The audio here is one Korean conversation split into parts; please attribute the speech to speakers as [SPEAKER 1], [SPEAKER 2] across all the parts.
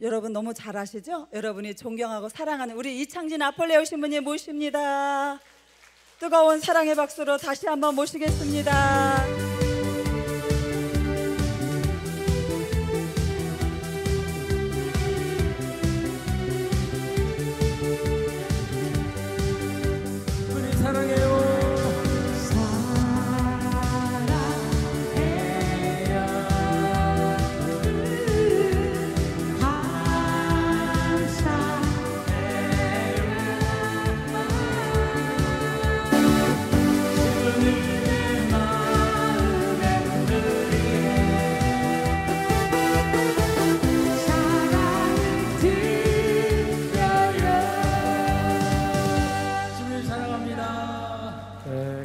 [SPEAKER 1] 여러분 너무 잘 아시죠? 여러분이 존경하고 사랑하는 우리 이창진 아폴레오 신부님 모십니다. 뜨거운 사랑의 박수로 다시 한번 모시겠습니다.
[SPEAKER 2] 우리 사랑해요.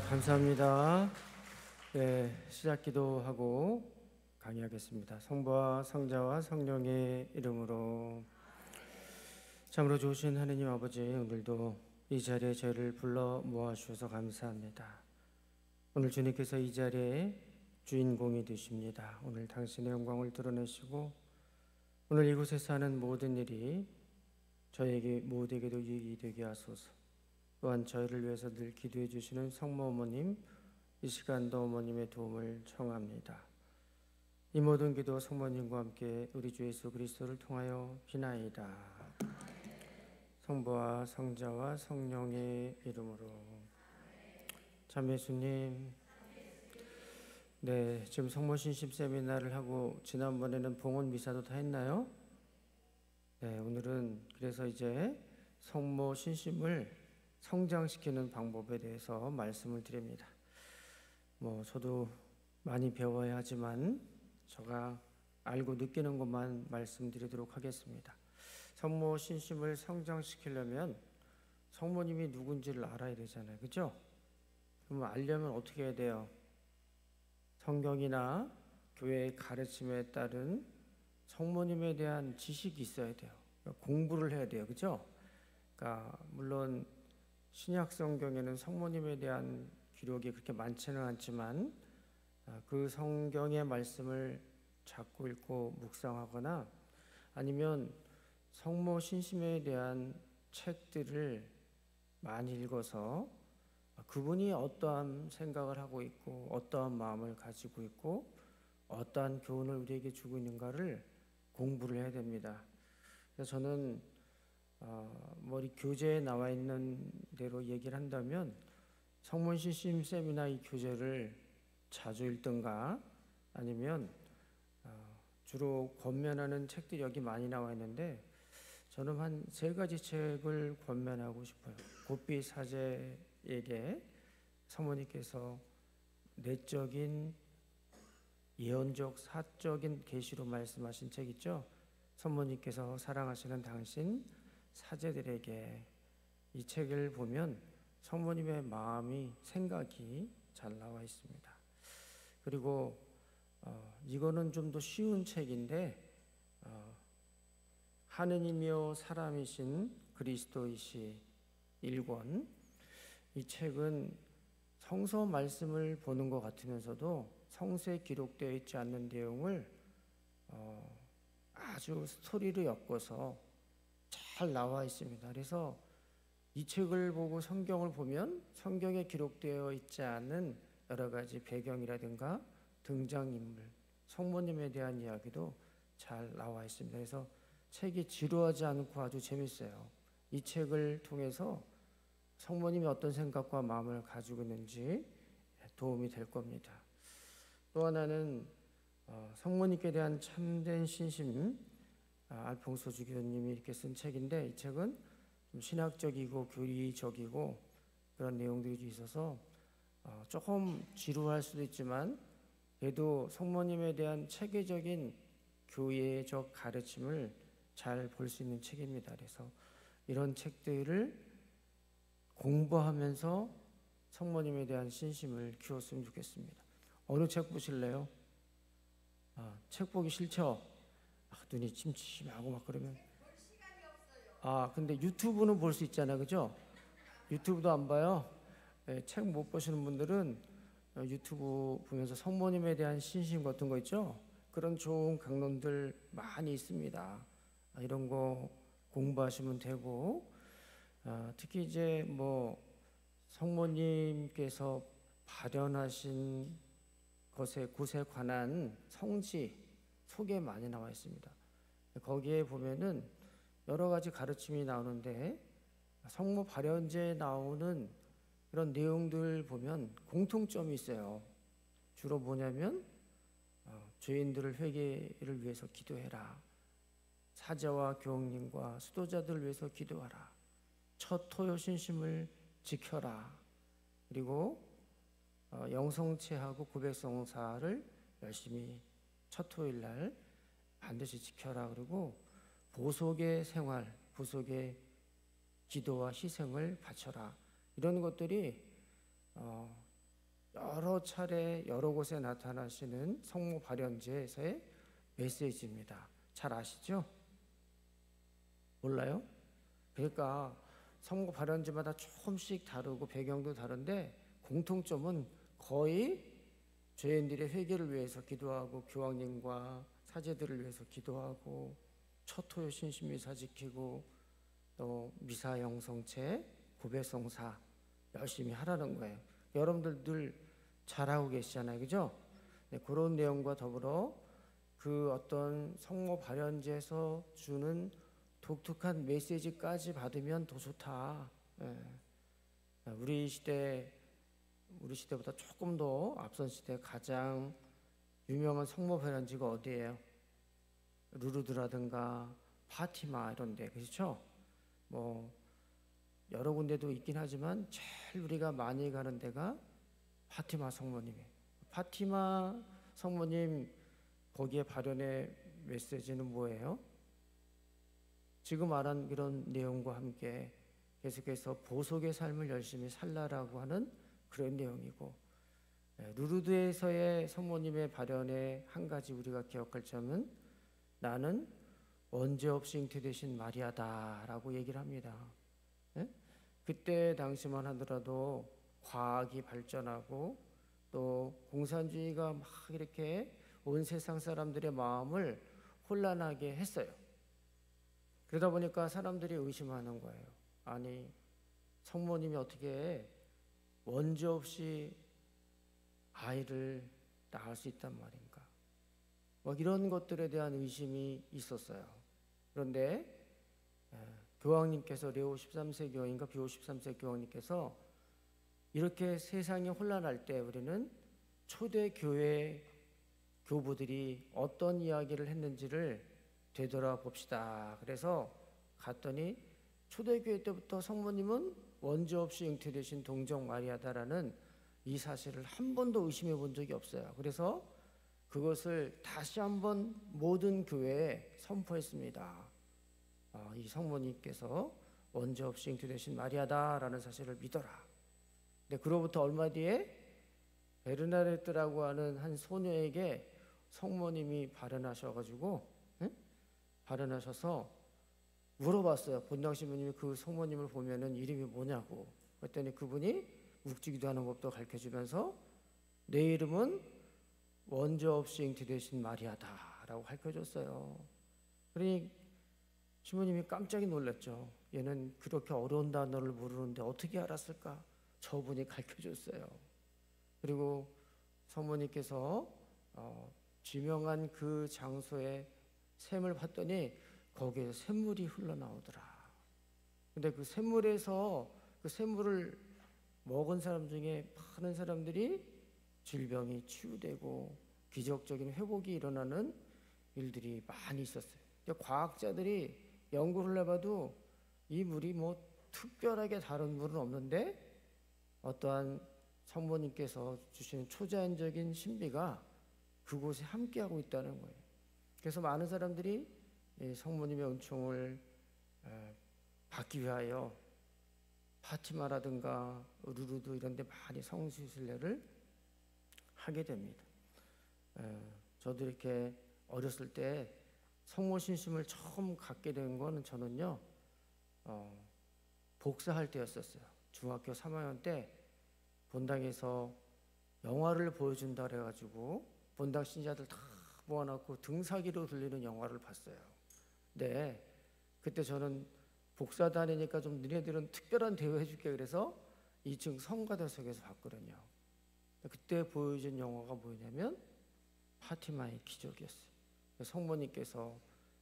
[SPEAKER 3] 감사합니다. 네, 시작 기도하고 강의하겠습니다. 성부와 성자와 성령의 이름으로. 참으로 좋으신 하느님 아버지, 오늘도 이 자리에 저희를 불러 모아주셔서 감사합니다. 오늘 주님께서 이 자리에 주인공이 되십니다. 오늘 당신의 영광을 드러내시고 오늘 이곳에서 하는 모든 일이 저에게 모두에게도 유익이 되게 하소서. 또한 저희를 위해서 늘 기도해 주시는 성모 어머님, 이 시간도 어머님의 도움을 청합니다. 이 모든 기도 성모님과 함께 우리 주 예수 그리스도를 통하여 비나이다. 성부와 성자와 성령의 이름으로. 참 예수님, 네, 지금 성모 신심 세미나를 하고 지난번에는 봉헌 미사도 다 했나요? 네, 오늘은 그래서 이제 성모 신심을 성장시키는 방법에 대해서 말씀을 드립니다. 저도 많이 배워야 하지만 제가 알고 느끼는 것만 말씀드리도록 하겠습니다. 성모 신심을 성장시키려면 성모님이 누군지를 알아야 되잖아요, 그렇죠? 그럼 알려면 어떻게 해야 돼요? 성경이나 교회의 가르침에 따른 성모님에 대한 지식이 있어야 돼요. 공부를 해야 돼요, 그렇죠? 그러니까 물론 신약 성경에는 성모님에 대한 기록이 그렇게 많지는 않지만 그 성경의 말씀을 자꾸 읽고 묵상하거나 아니면 성모 신심에 대한 책들을 많이 읽어서 그분이 어떠한 생각을 하고 있고 어떠한 마음을 가지고 있고 어떠한 교훈을 우리에게 주고 있는가를 공부를 해야 됩니다. 그래서 저는 이 교재에 나와 있는 대로 얘기를 한다면 성모 신심 세미나 이 교재를 자주 읽든가 아니면 주로 권면하는 책들이 여기 많이 나와 있는데 저는 한 3가지 책을 권면하고 싶어요. 고삐 사제에게 성모님께서 내적인 예언적 사적인 계시로 말씀하신 책 있죠. 성모님께서 사랑하시는 당신 사제들에게. 이 책을 보면 성모님의 마음이 생각이 잘 나와 있습니다. 그리고 이거는 좀 더 쉬운 책인데 하느님이요 사람이신 그리스도이시 1권. 이 책은 성서 말씀을 보는 것 같으면서도 성서에 기록되어 있지 않는 내용을 아주 스토리로 엮어서 잘 나와 있습니다. 그래서 이 책을 보고 성경을 보면 성경에 기록되어 있지 않은 여러 가지 배경이라든가 등장인물, 성모님에 대한 이야기도 잘 나와 있습니다. 그래서 책이 지루하지 않고 아주 재밌어요. 이 책을 통해서 성모님이 어떤 생각과 마음을 가지고 있는지 도움이 될 겁니다. 또 하나는 성모님께 대한 참된 신심, 알퐁소 주교님이 이렇게 쓴 책인데 이 책은 좀 신학적이고 교리적이고 그런 내용들이 있어서 조금 지루할 수도 있지만 그래도 성모님에 대한 체계적인 교회적 가르침을 잘 볼 수 있는 책입니다. 그래서 이런 책들을 공부하면서 성모님에 대한 신심을 키웠으면 좋겠습니다. 어느 책 보실래요? 책 보기 싫죠? 눈이 침침하고 막 그러면 근데 유튜브는 볼 수 있잖아요, 그죠? 유튜브도 안 봐요? 네, 책 못 보시는 분들은 유튜브 보면서 성모님에 대한 신심 같은 거 있죠? 그런 좋은 강론들 많이 있습니다. 이런 거 공부하시면 되고, 특히 이제 뭐 성모님께서 발현하신 곳에 관한 성지 소개 많이 나와 있습니다. 거기에 보면은 여러 가지 가르침이 나오는데, 성모 발현제에 나오는 그런 내용들 보면 공통점이 있어요. 주로 뭐냐면 죄인들을 회개를 위해서 기도해라, 사제와 교황님과 수도자들을 위해서 기도하라, 첫 토요 신심을 지켜라, 그리고 영성체하고 고백성사를 열심히 첫 토요일 날 반드시 지켜라, 그리고 보속의 생활, 보속의 기도와 희생을 바쳐라. 이런 것들이 여러 차례 여러 곳에 나타나시는 성모 발현제에서의 메시지입니다. 잘 아시죠? 몰라요? 그러니까 성모 발현제마다 조금씩 다르고 배경도 다른데 공통점은 거의 죄인들의 회개를 위해서 기도하고 교황님과 사제들을 위해서 기도하고 첫 토요 신심미사 지키고 또 미사 영성체 고백성사 열심히 하라는 거예요. 여러분들 늘 잘하고 계시잖아요, 그죠? 네, 그런 내용과 더불어 그 어떤 성모 발현제에서 주는 독특한 메시지까지 받으면 더 좋다. 우리 시대보다 조금 더 앞선 시대 가장 유명한 성모 발현지가 어디예요? 루르드라든가 파티마 이런데, 그렇죠? 뭐 여러 군데도 있긴 하지만 제일 우리가 많이 가는 데가 파티마 성모님이에요. 파티마 성모님 거기에 발현의 메시지는 뭐예요? 지금 말한 그런 내용과 함께 계속해서 보속의 삶을 열심히 살라라고 하는 그런 내용이고, 루르드에서의 성모님의 발현의 한 가지 우리가 기억할 점은 나는 원죄 없이 잉태되신 마리아다라고 얘기를 합니다. 그때 당시만 하더라도 과학이 발전하고 또 공산주의가 막 이렇게 온 세상 사람들의 마음을 혼란하게 했어요. 그러다 보니까 사람들이 의심하는 거예요. 아니, 성모님이 어떻게 원죄 없이 아이를 낳을 수 있단 말인가? 뭐 이런 것들에 대한 의심이 있었어요. 그런데 교황님께서 레오 13세 교황인가 비오 13세 교황님께서 이렇게 세상이 혼란할 때 우리는 초대 교회 교부들이 어떤 이야기를 했는지를 되돌아봅시다. 그래서 갔더니 초대교회 때부터 성모님은 원죄 없이 잉태되신 동정 마리아다라는 이 사실을 한 번도 의심해 본 적이 없어요. 그래서 그것을 다시 한번 모든 교회에 선포했습니다. 이 성모님께서 원죄 없이 잉태되신 마리아다라는 사실을 믿어라. 근데 그로부터 얼마 뒤에 베르나데트라고 하는 한 소녀에게 성모님이 발현하셔가지고 발현하셔서 물어봤어요. 본당 신부님이 그 성모님을 보면은 이름이 뭐냐고. 그랬더니 그분이 묵지기도 하는 법도 가르쳐주면서 내 이름은 원죄 없이 잉태되신 마리아다라고 가르쳐줬어요. 그러니 신부님이 깜짝이 놀랐죠. 얘는 그렇게 어려운 단어를 모르는데 어떻게 알았을까? 저분이 가르쳐줬어요. 그리고 성모님께서 지명한 그 장소에 샘을 봤더니 거기에 샘물이 흘러나오더라. 근데 그 샘물에서 그 샘물을 먹은 사람 중에 많은 사람들이 질병이 치유되고 기적적인 회복이 일어나는 일들이 많이 있었어요. 과학자들이 연구를 해봐도 이 물이 뭐 특별하게 다른 물은 없는데 어떠한 성모님께서 주시는 초자연적인 신비가 그곳에 함께하고 있다는 거예요. 그래서 많은 사람들이 성모님의 은총을 받기 위하여 파티마라든가 루르드 이런 데 많이 성수순례를 하게 됩니다. 저도 이렇게 어렸을 때 성모 신심을 처음 갖게 된 거는 저는요 복사할 때였었어요. 중학교 3학년 때 본당에서 영화를 보여준다 그래가지고 본당 신자들 다 모아놓고 등사기로 들리는 영화를 봤어요. 네, 그때 저는 복사 다니니까 좀 너네들은 특별한 대우 해줄게 그래서 2층 성가대석에서 봤거든요. 그때 보여준 영화가 뭐냐면 파티마의 기적이었어요. 성모님께서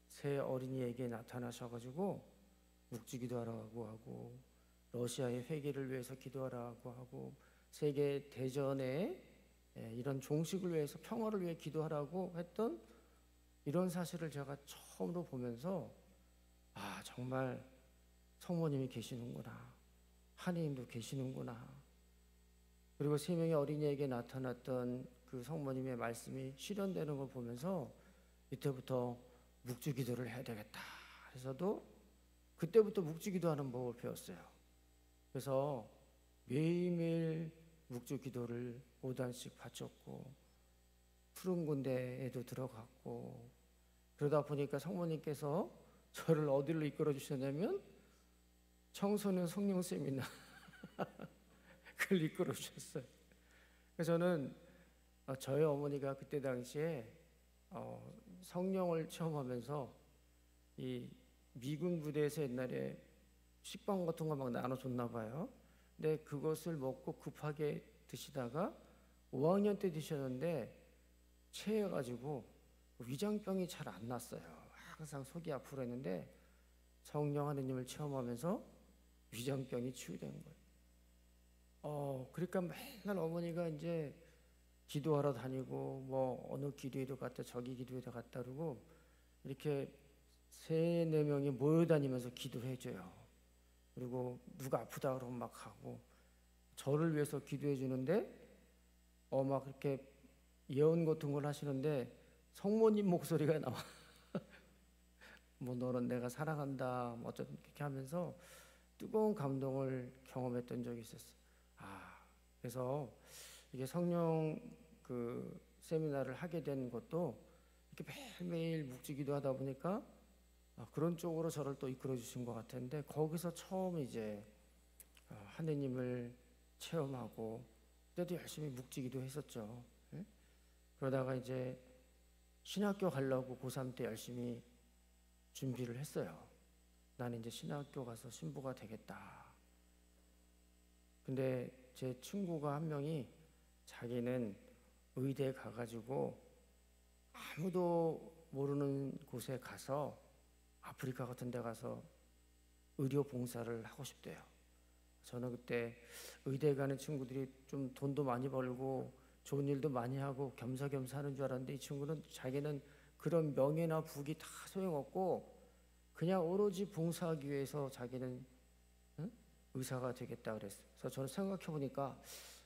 [SPEAKER 3] 새 어린이에게 나타나셔가지고 묵주기도하라고 하고 러시아의 회개를 위해서 기도하라고 하고 세계 대전에 이런 종식을 위해서 평화를 위해 기도하라고 했던 이런 사실을 제가 처음으로 보면서 아 정말 성모님이 계시는구나, 하느님도 계시는구나. 그리고 세 명의 어린이에게 나타났던 그 성모님의 말씀이 실현되는 걸 보면서 이때부터 묵주기도를 해야 되겠다 해서도 그때부터 묵주기도하는 법을 배웠어요. 그래서 매일매일 묵주기도를 5단씩 바쳤고 푸른 군대에도 들어갔고 그러다 보니까 성모님께서 저를 어디로 이끌어 주셨냐면 청소년 성령 세미나 그걸 이끌어 주셨어요. 그래서 저는 저희 어머니가 그때 당시에 성령을 체험하면서 이 미군 부대에서 옛날에 식빵 같은 거 막 나눠줬나 봐요. 근데 그것을 먹고 급하게 드시다가 5학년 때 드셨는데 체해가지고 위장병이 잘 안 났어요. 항상 속이 아프고 했는데 성령 하느님을 체험하면서 위장병이 치유된 거예요. 그러니까 맨날 어머니가 이제 기도하러 다니고 뭐 어느 기도회도 갔다 저기 기도회도 갔다 그러고 이렇게 3-4명이 모여 다니면서 기도해줘요. 그리고 누가 아프다 그러면 막 하고 저를 위해서 기도해 주는데 막 이렇게 예언 같은 걸 하시는데 성모님 목소리가 나와. 뭐 너는 내가 사랑한다 뭐 어쩌든 그렇게 하면서 뜨거운 감동을 경험했던 적이 있었어요. 그래서 이게 성령 그 세미나를 하게 된 것도 이렇게 매일매일 묵주기도 하다 보니까 그런 쪽으로 저를 또 이끌어 주신 것 같은데 거기서 처음 이제 하느님을 체험하고 그때도 열심히 묵주기도 했었죠. 예? 그러다가 이제 신학교 가려고 고3 때 열심히 준비를 했어요. 나는 이제 신학교 가서 신부가 되겠다. 근데 제 친구가 한 명이 자기는 의대 가가지고 아무도 모르는 곳에 가서 아프리카 같은 데 가서 의료 봉사를 하고 싶대요. 저는 그때 의대 가는 친구들이 좀 돈도 많이 벌고 좋은 일도 많이 하고 겸사겸사 하는 줄 알았는데 이 친구는 자기는 그런 명예나 부귀 다 소용없고 그냥 오로지 봉사하기 위해서 자기는 의사가 되겠다 그랬어요. 그래서 저는 생각해 보니까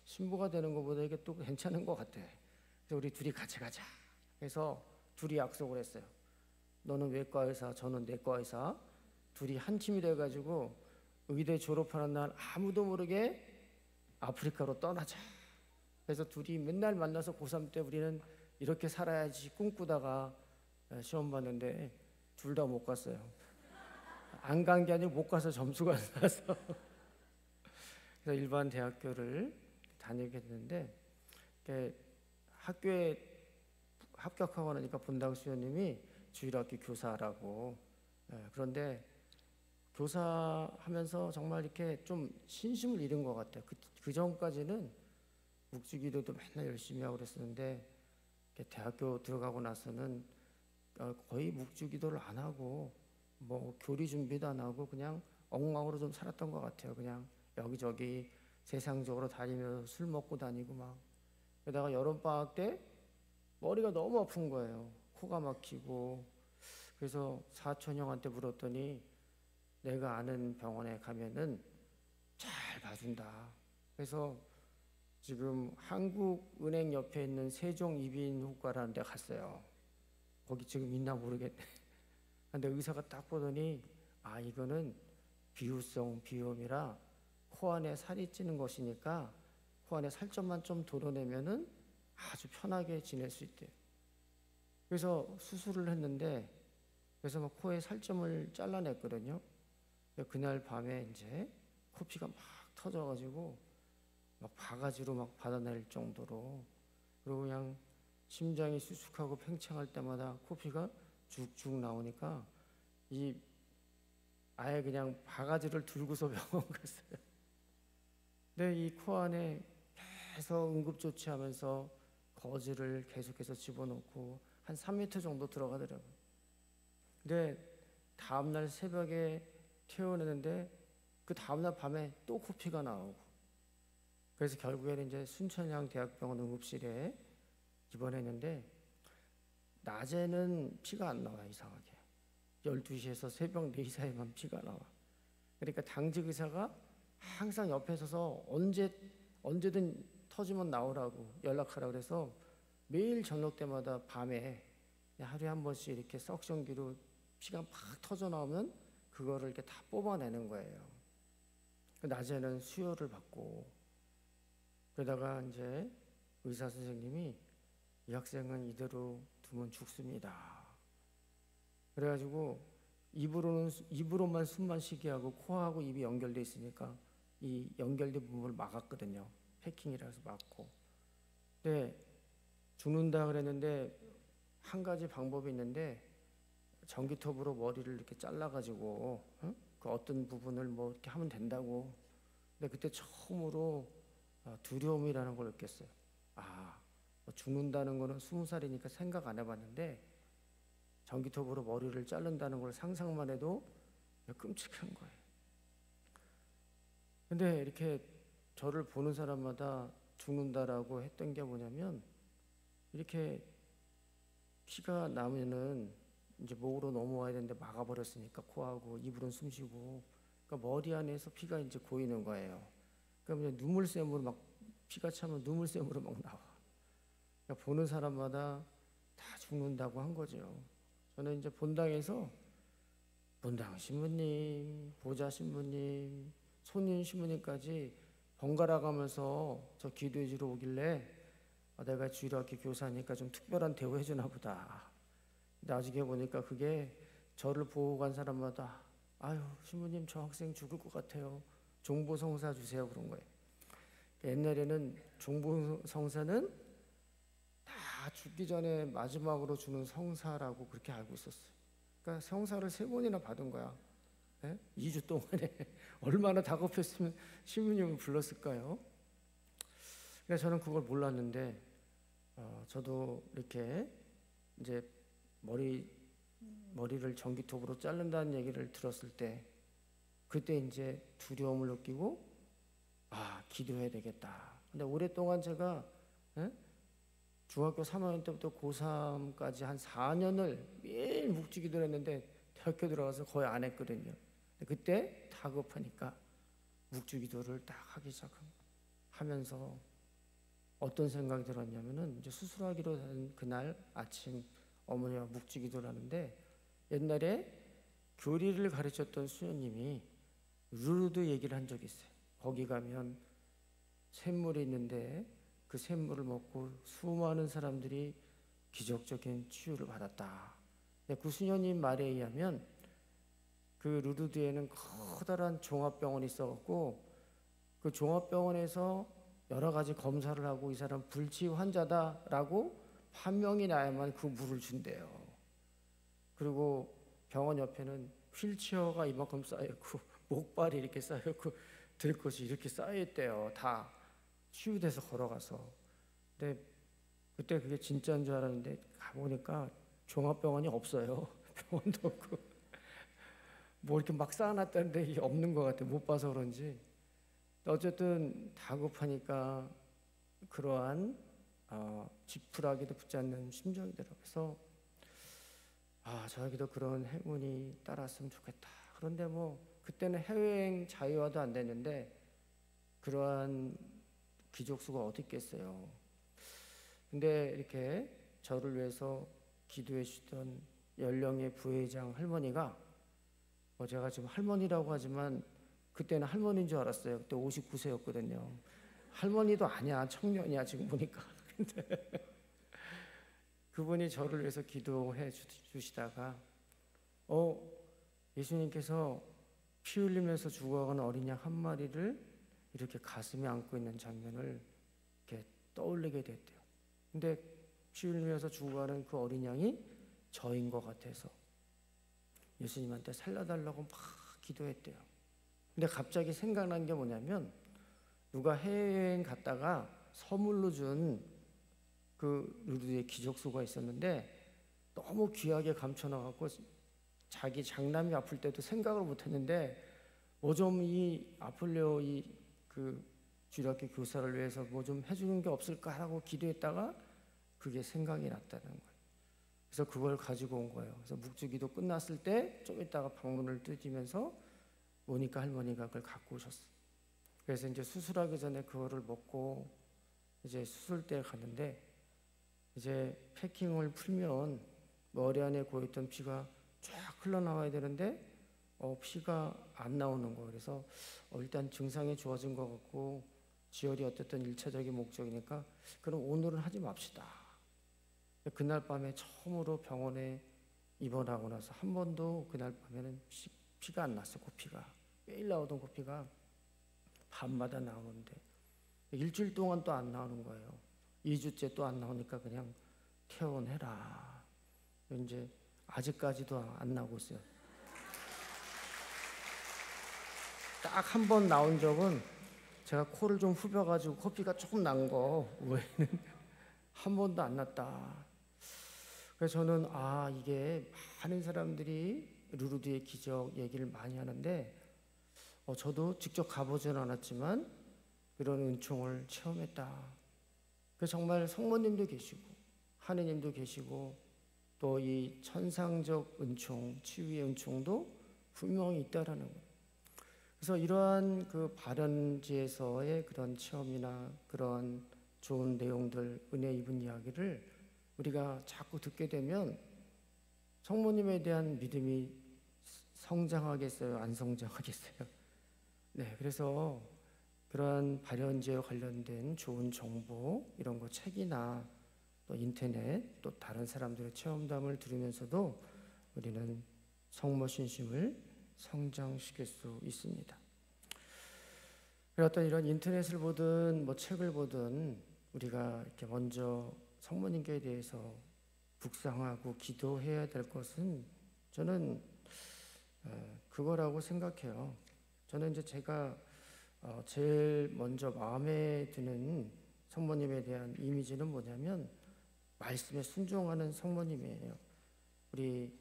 [SPEAKER 3] 신부가 되는 것보다 이게 또 괜찮은 것 같아. 그래서 우리 둘이 같이 가자. 그래서 둘이 약속을 했어요. 너는 외과 의사, 저는 내과 의사. 둘이 한 팀이 돼가지고 의대 졸업하는 날 아무도 모르게 아프리카로 떠나자. 그래서 둘이 맨날 만나서 고3 때 우리는 이렇게 살아야지 꿈꾸다가 시험 봤는데 둘 다 못 갔어요. 안 간 게 아니고 못 가서 점수가 안 나서. 그래서 일반 대학교를 다니게 됐는데 학교에 합격하고 나니까 본당 수녀님이 주일학교 교사라고. 그런데 교사하면서 정말 이렇게 좀 신심을 잃은 것 같아요. 그 전까지는 묵주기도도 맨날 열심히 하고 그랬었는데 대학교 들어가고 나서는 거의 묵주기도를 안 하고 뭐 교리 준비도 안 하고 그냥 엉망으로 좀 살았던 것 같아요. 그냥 여기저기 세상적으로 다니면서 술 먹고 다니고 막. 그러다가 여름방학 때 머리가 너무 아픈 거예요. 코가 막히고. 그래서 사촌 형한테 물었더니 내가 아는 병원에 가면은 잘 봐준다. 그래서 지금 한국은행 옆에 있는 세종이비인후과라는 데 갔어요. 거기 지금 있나 모르겠네. 근데 의사가 딱 보더니 이거는 비후성 비염이라 코 안에 살이 찌는 것이니까 코 안에 살점만 좀 도려내면은 아주 편하게 지낼 수 있대요. 그래서 수술을 했는데 그래서 막 코에 살점을 잘라냈거든요. 그날 밤에 이제 코피가 막 터져가지고 막 바가지로 막 받아낼 정도로 그리고 그냥 심장이 수축하고 팽창할 때마다 코피가 쭉쭉 나오니까 이 아예 그냥 바가지를 들고서 병원 갔어요. 근데 이 코 안에 계속 응급조치하면서 거즈를 계속해서 집어넣고 한 3m 정도 들어가더라고요. 근데 다음날 새벽에 퇴원했는데 그 다음날 밤에 또 코피가 나오고, 그래서 결국에는 이제 순천향 대학병원 응급실에 입원했는데 낮에는 피가 안 나와요. 이상하게 12시에서 새벽 4시 사이만 피가 나와. 그러니까 당직 의사가 항상 옆에 서서 언제든 터지면 나오라고 연락하라 그래서 매일 저녁 때마다 밤에 하루에 한 번씩 이렇게 석션기로 피가 막 터져 나오면 그거를 이렇게 다 뽑아내는 거예요. 낮에는 수혈을 받고, 그러다가 이제 의사 선생님이 이 학생은 이대로 두면 죽습니다. 그래가지고 입으로만 숨만 쉬게 하고 코하고 입이 연결돼 있으니까 이 연결된 부분을 막았거든요. 패킹이라서 막고. 근데 죽는다 그랬는데 한 가지 방법이 있는데 전기톱으로 머리를 이렇게 잘라가지고 그 어떤 부분을 뭐 이렇게 하면 된다고. 근데 그때 처음으로 두려움이라는 걸 느꼈어요. 뭐 죽는다는 거는 20살이니까 생각 안 해봤는데 전기톱으로 머리를 자른다는 걸 상상만 해도 끔찍한 거예요. 근데 이렇게 저를 보는 사람마다 죽는다라고 했던 게 뭐냐면, 이렇게 피가 나면은 이제 목으로 넘어와야 되는데 막아버렸으니까 코하고 입으로는 숨쉬고, 그러니까 머리 안에서 피가 이제 고이는 거예요. 그러면 이제 눈물샘으로 막 피가 차면 눈물샘으로 막 나와. 그러니까 보는 사람마다 다 죽는다고 한 거죠. 저는 이제 본당에서 본당 신부님, 보좌 신부님, 손님 신부님까지 번갈아 가면서 저 기도해 주러 오길래 내가 주일학교 교사니까 좀 특별한 대우 해주나 보다. 나중에 보니까 그게 저를 보고 간 사람마다 아유 신부님 저 학생 죽을 것 같아요. 종보성사 주세요 그런 거예요. 옛날에는 종보성사는 다 죽기 전에 마지막으로 주는 성사라고 그렇게 알고 있었어요. 그러니까 성사를 3번이나 받은 거야. 2주 동안에 얼마나 다급했으면 신부님을 불렀을까요? 그러니까 저는 그걸 몰랐는데 저도 이렇게 이제 머리를 전기톱으로 자른다는 얘기를 들었을 때 그때 이제 두려움을 느끼고 기도해야 되겠다. 근데 오랫동안 제가 중학교 3학년 때부터 고3까지 한 4년을 매일 묵주기도를 했는데 대학교 들어가서 거의 안 했거든요. 그때 다급하니까 묵주기도를 딱 하기 시작하면서 어떤 생각이 들었냐면은 이제 수술하기로 한 그날 아침 어머니와 묵주기도를 하는데 옛날에 교리를 가르쳤던 수녀님이 루르드 얘기를 한 적이 있어요. 거기 가면 샘물이 있는데 그 샘물을 먹고 수많은 사람들이 기적적인 치유를 받았다. 그 수녀님 말에 의하면 그 루르드에는 커다란 종합병원이 있어갖고 그 종합병원에서 여러 가지 검사를 하고 이 사람 불치 환자다라고 판명이 나야만 그 물을 준대요. 그리고 병원 옆에는 휠체어가 이만큼 쌓여있고 목발이 이렇게 쌓여있고 들 것이 이렇게 쌓여있대요. 다 치유돼서 걸어가서. 근데 그때 그게 진짜인 줄 알았는데 가보니까 종합병원이 없어요. 병원도 없고 뭐 이렇게 막 쌓아놨다는데 이게 없는 것 같아. 못 봐서 그런지. 어쨌든 다급하니까 그러한 지푸라기도 붙잡는 심정이더라고요. 그래서 저에게도 그런 행운이 따랐으면 좋겠다. 그런데 뭐 그때는 해외여행 자유화도 안 됐는데 그러한 기적수가 어디 있겠어요. 근데 이렇게 저를 위해서 기도해 주시던 연령의 부회장 할머니가 제가 지금 할머니라고 하지만 그때는 할머니인 줄 알았어요. 그때 59세였거든요. 할머니도 아니야, 청년이야 지금 보니까. 근데 그분이 저를 위해서 기도해 주시다가 예수님께서 피 흘리면서 죽어가는 어린 양 한 마리를 이렇게 가슴에 안고 있는 장면을 이렇게 떠올리게 됐대요. 근데 피 흘리면서 죽어가는 그 어린 양이 저인 것 같아서 예수님한테 살려달라고 막 기도했대요. 근데 갑자기 생각난 게 뭐냐면 누가 해외여행 갔다가 선물로 준 그 루드의 기적수가 있었는데 너무 귀하게 감춰놔갖고 자기 장남이 아플 때도 생각을 못했는데 뭐 좀 이 아폴레오 그 주일학교 교사를 위해서 뭐 좀 해주는 게 없을까 하고 기도했다가 그게 생각이 났다는 거예요. 그래서 그걸 가지고 온 거예요. 그래서 묵주기도 끝났을 때 좀 있다가 방문을 두드리면서 모니까 할머니가 그걸 갖고 오셨어요. 그래서 이제 수술하기 전에 그거를 먹고 이제 수술대에 갔는데 이제 패킹을 풀면 머리 안에 고였던 피가 쫙 흘러나와야 되는데 피가 안 나오는 거예요. 그래서 일단 증상이 좋아진 것 같고 지혈이 어쨌든 1차적인 목적이니까 그럼 오늘은 하지 맙시다. 그날 밤에 처음으로 병원에 입원하고 나서 한 번도 그날 밤에는 피가 안 났어요. 코피가 매일 나오던 코피가 밤마다 나오는데 일주일 동안 또 안 나오는 거예요. 2주째 또 안 나오니까 그냥 퇴원해라. 이제 아직까지도 안 나오고 있어요. 딱 한 번 나온 적은 제가 코를 좀 후벼가지고 코피가 조금 난 거 외에는 한 번도 안 났다. 그래서 저는 이게 많은 사람들이 루르드의 기적 얘기를 많이 하는데 저도 직접 가보지는 않았지만 그런 은총을 체험했다. 그래서 정말 성모님도 계시고 하느님도 계시고 또 이 천상적 은총, 치유의 은총도 분명히 있다라는 거예요. 그래서 이러한 그 발연지에서의 그런 체험이나 그런 좋은 내용들, 은혜 입은 이야기를 우리가 자꾸 듣게 되면 성모님에 대한 믿음이 성장하겠어요? 안 성장하겠어요? 네, 그래서 그러한 발연지에 관련된 좋은 정보 이런 거 책이나 또 인터넷 또 다른 사람들의 체험담을 들으면서도 우리는 성모 신심을 성장시킬 수 있습니다. 어떤 이런 인터넷을 보든 뭐 책을 보든 우리가 이렇게 먼저 성모님께 대해서 묵상하고 기도해야 될 것은 저는 그거라고 생각해요. 저는 이제 제가 제일 먼저 마음에 드는 성모님에 대한 이미지는 뭐냐면 말씀에 순종하는 성모님이에요. 우리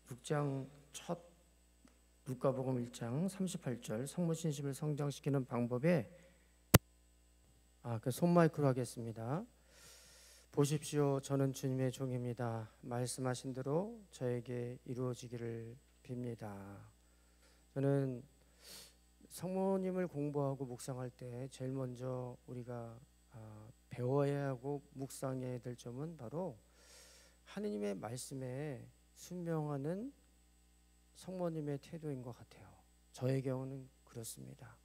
[SPEAKER 3] 6장 첫 루카복음 1장 38절 성모 신심을 성장시키는 방법에 그 손마이크로 하겠습니다. 보십시오. 저는 주님의 종입니다. 말씀하신 대로 저에게 이루어지기를 빕니다. 저는 성모님을 공부하고 묵상할 때 제일 먼저 우리가 배워야 하고 묵상해야 될 점은 바로 하느님의 말씀에 순명하는 성모님의 태도인 것 같아요. 저의 경우는 그렇습니다.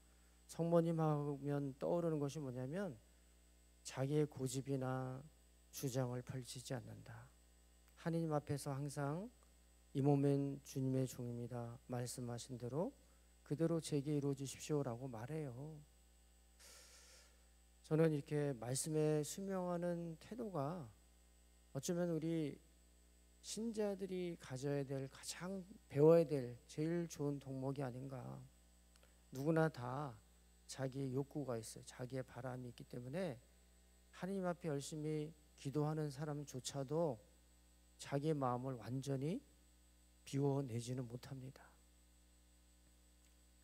[SPEAKER 3] 성모님 하면 떠오르는 것이 뭐냐면 자기의 고집이나 주장을 펼치지 않는다. 하느님 앞에서 항상 이 몸은 주님의 종입니다. 말씀하신 대로 그대로 제게 이루어지십시오라고 말해요. 저는 이렇게 말씀에 순명하는 태도가 어쩌면 우리 신자들이 가져야 될 가장 배워야 될 제일 좋은 덕목이 아닌가. 누구나 다 자기의 욕구가 있어요. 자기의 바람이 있기 때문에 하나님 앞에 열심히 기도하는 사람조차도 자기의 마음을 완전히 비워내지는 못합니다.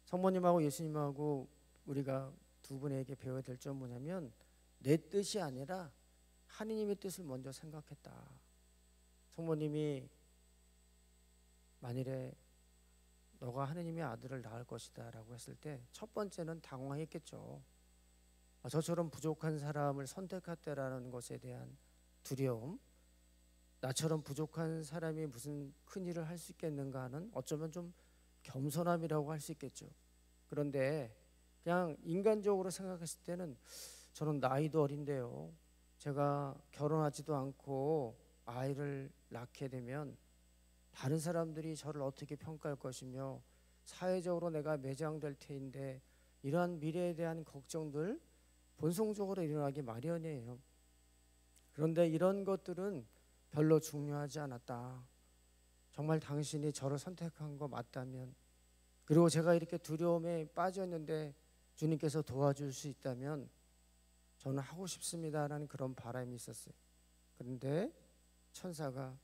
[SPEAKER 3] 성모님하고 예수님하고 우리가 두 분에게 배워야 될 점 뭐냐면 내 뜻이 아니라 하느님의 뜻을 먼저 생각했다. 성모님이 만일에 너가 하느님의 아들을 낳을 것이다 라고 했을 때 첫 번째는 당황했겠죠. 저처럼 부족한 사람을 선택했다라는 것에 대한 두려움, 나처럼 부족한 사람이 무슨 큰일을 할 수 있겠는가 하는 어쩌면 좀 겸손함이라고 할 수 있겠죠. 그런데 그냥 인간적으로 생각했을 때는 저는 나이도 어린데요. 제가 결혼하지도 않고 아이를 낳게 되면 다른 사람들이 저를 어떻게 평가할 것이며 사회적으로 내가 매장될 테인데 이러한 미래에 대한 걱정들 본성적으로 일어나기 마련이에요. 그런데 이런 것들은 별로 중요하지 않았다. 정말 당신이 저를 선택한 거 맞다면, 그리고 제가 이렇게 두려움에 빠졌는데 주님께서 도와줄 수 있다면 저는 하고 싶습니다라는 그런 바람이 있었어요. 그런데 천사가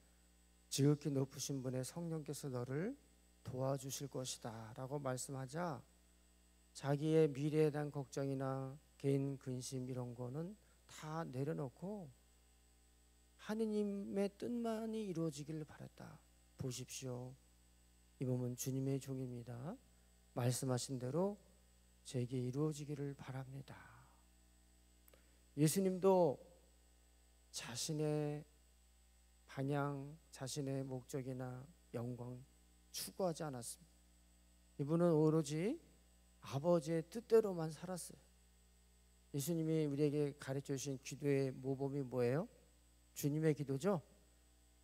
[SPEAKER 3] 지극히 높으신 분의 성령께서 너를 도와주실 것이다 라고 말씀하자, 자기의 미래에 대한 걱정이나 개인 근심 이런 거는 다 내려놓고 하느님의 뜻만이 이루어지기를 바랐다. 보십시오, 이 몸은 주님의 종입니다. 말씀하신 대로 제게 이루어지기를 바랍니다. 예수님도 자신의 방향, 자신의 목적이나 영광 추구하지 않았습니다. 이분은 오로지 아버지의 뜻대로만 살았어요. 예수님이 우리에게 가르쳐 주신 기도의 모범이 뭐예요? 주님의 기도죠.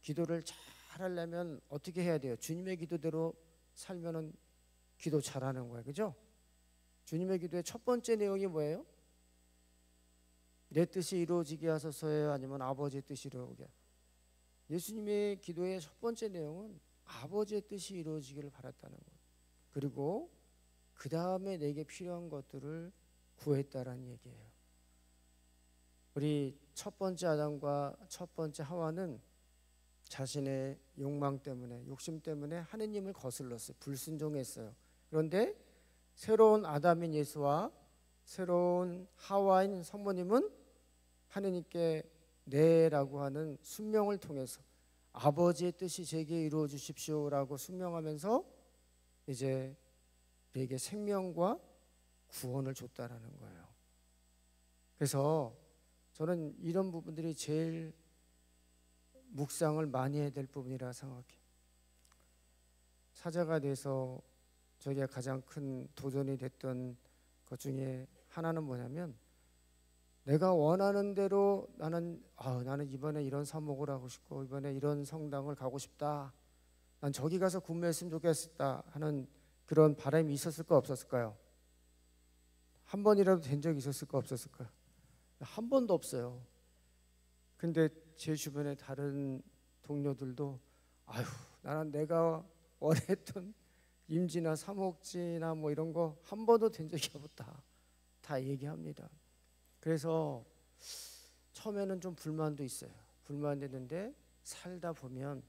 [SPEAKER 3] 기도를 잘 하려면 어떻게 해야 돼요? 주님의 기도대로 살면은 기도 잘하는 거예요. 그죠? 주님의 기도의 첫 번째 내용이 뭐예요? 내 뜻이 이루어지게 하소서예요? 아니면 아버지의 뜻이 이루어지게? 예수님의 기도의 첫 번째 내용은 아버지의 뜻이 이루어지기를 바랐다는 거예요. 그리고 그 다음에 내게 필요한 것들을 구했다라는 얘기예요. 우리 첫 번째 아담과 첫 번째 하와는 자신의 욕망 때문에, 욕심 때문에 하느님을 거슬렀어요. 불순종했어요. 그런데 새로운 아담인 예수와 새로운 하와인 성모님은 하느님께 네라고 하는 순명을 통해서 아버지의 뜻이 제게 이루어 주십시오라고 순명하면서 이제 우리에게 생명과 구원을 줬다라는 거예요. 그래서 저는 이런 부분들이 제일 묵상을 많이 해야 될 부분이라 생각해요. 사자가 돼서 저게 가장 큰 도전이 됐던 것 중에 하나는 뭐냐면, 내가 원하는 대로 나는 이번에 이런 사목을 하고 싶고 이번에 이런 성당을 가고 싶다, 난 저기 가서 군매했으면 좋겠다 하는 그런 바람이 있었을까 없었을까요? 한 번이라도 된 적이 있었을까 없었을까요? 한 번도 없어요. 근데 제 주변에 다른 동료들도 나는 내가 원했던 임지나 사목지나 뭐 이런 거 한 번도 된 적이 없다 다 얘기합니다. 그래서 처음에는 좀 불만도 있어요. 불만됐는데 살다 보면,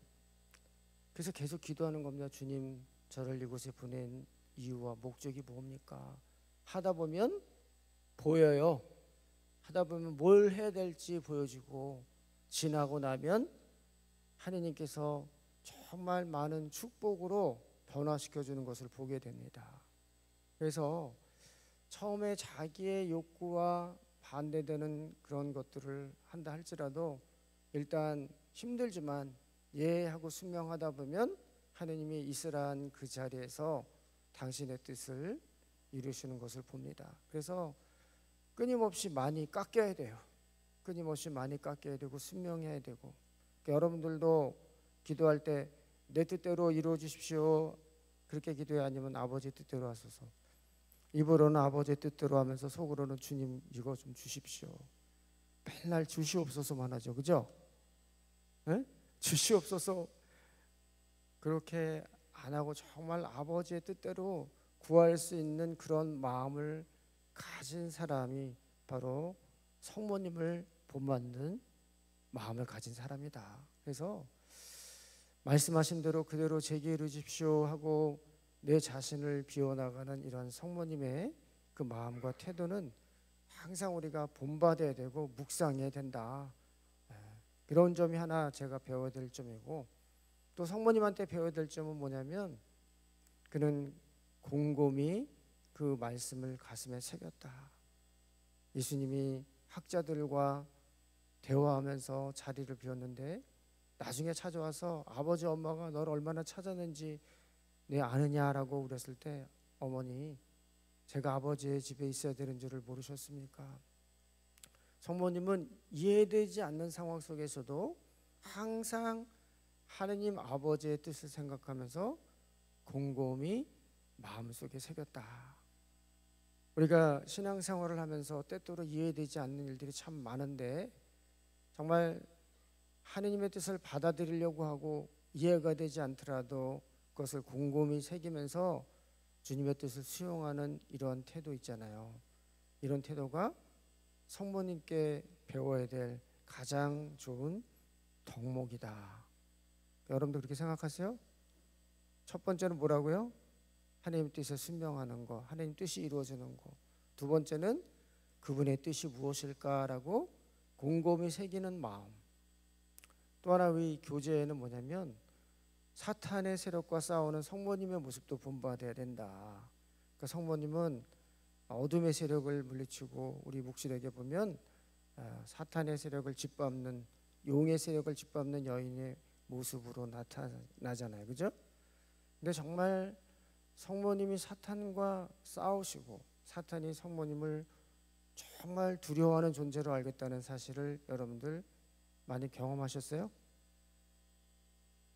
[SPEAKER 3] 그래서 계속 기도하는 겁니다. 주님, 저를 이곳에 보낸 이유와 목적이 뭡니까? 하다 보면 보여요. 하다 보면 뭘 해야 될지 보여지고, 지나고 나면 하느님께서 정말 많은 축복으로 변화시켜 주는 것을 보게 됩니다. 그래서 처음에 자기의 욕구와 반대되는 그런 것들을 한다 할지라도 일단 힘들지만 예하고 순명하다 보면 하느님이 있으란 그 자리에서 당신의 뜻을 이루시는 것을 봅니다. 그래서 끊임없이 많이 깎여야 돼요. 끊임없이 많이 깎여야 되고 순명해야 되고, 그러니까 여러분들도 기도할 때 내 뜻대로 이루어 주십시오 그렇게 기도해, 아니면 아버지의 뜻대로 하소서. 입으로는 아버지의 뜻대로 하면서 속으로는 주님 이거 좀 주십시오. 맨날 주시옵소서만 하죠. 그죠? 네? 주시옵소서 그렇게 안 하고 정말 아버지의 뜻대로 구할 수 있는 그런 마음을 가진 사람이 바로 성모님을 본받는 마음을 가진 사람이다. 그래서 말씀하신 대로 그대로 제게 이루십시오 하고 내 자신을 비워나가는 이런 성모님의 그 마음과 태도는 항상 우리가 본받아야 되고 묵상해야 된다. 그런 점이 하나 제가 배워야 될 점이고, 또 성모님한테 배워야 될 점은 뭐냐면, 그는 곰곰이 그 말씀을 가슴에 새겼다. 예수님이 학자들과 대화하면서 자리를 비웠는데 나중에 찾아와서 아버지 엄마가 너를 얼마나 찾았는지 네 아느냐라고 그랬을 때, 어머니, 제가 아버지의 집에 있어야 되는 줄을 모르셨습니까? 성모님은 이해되지 않는 상황 속에서도 항상 하느님 아버지의 뜻을 생각하면서 곰곰이 마음속에 새겼다. 우리가 신앙생활을 하면서 때때로 이해되지 않는 일들이 참 많은데, 정말 하느님의 뜻을 받아들이려고 하고 이해가 되지 않더라도 그것을 곰곰이 새기면서 주님의 뜻을 수용하는 이러한 태도 있잖아요. 이런 태도가 성모님께 배워야 될 가장 좋은 덕목이다. 여러분도 그렇게 생각하세요? 첫 번째는 뭐라고요? 하나님 뜻에 순명하는 거, 하나님 뜻이 이루어지는 거. 두 번째는 그분의 뜻이 무엇일까라고 곰곰이 새기는 마음. 또 하나 이 교제에는 뭐냐면 사탄의 세력과 싸우는 성모님의 모습도 본받아야 된다. 그러니까 성모님은 어둠의 세력을 물리치고 우리 묵시록에 보면 사탄의 세력을 짓밟는, 용의 세력을 짓밟는 여인의 모습으로 나타나잖아요. 그죠? 근데 정말 성모님이 사탄과 싸우시고 사탄이 성모님을 정말 두려워하는 존재로 알겠다는 사실을 여러분들 많이 경험하셨어요?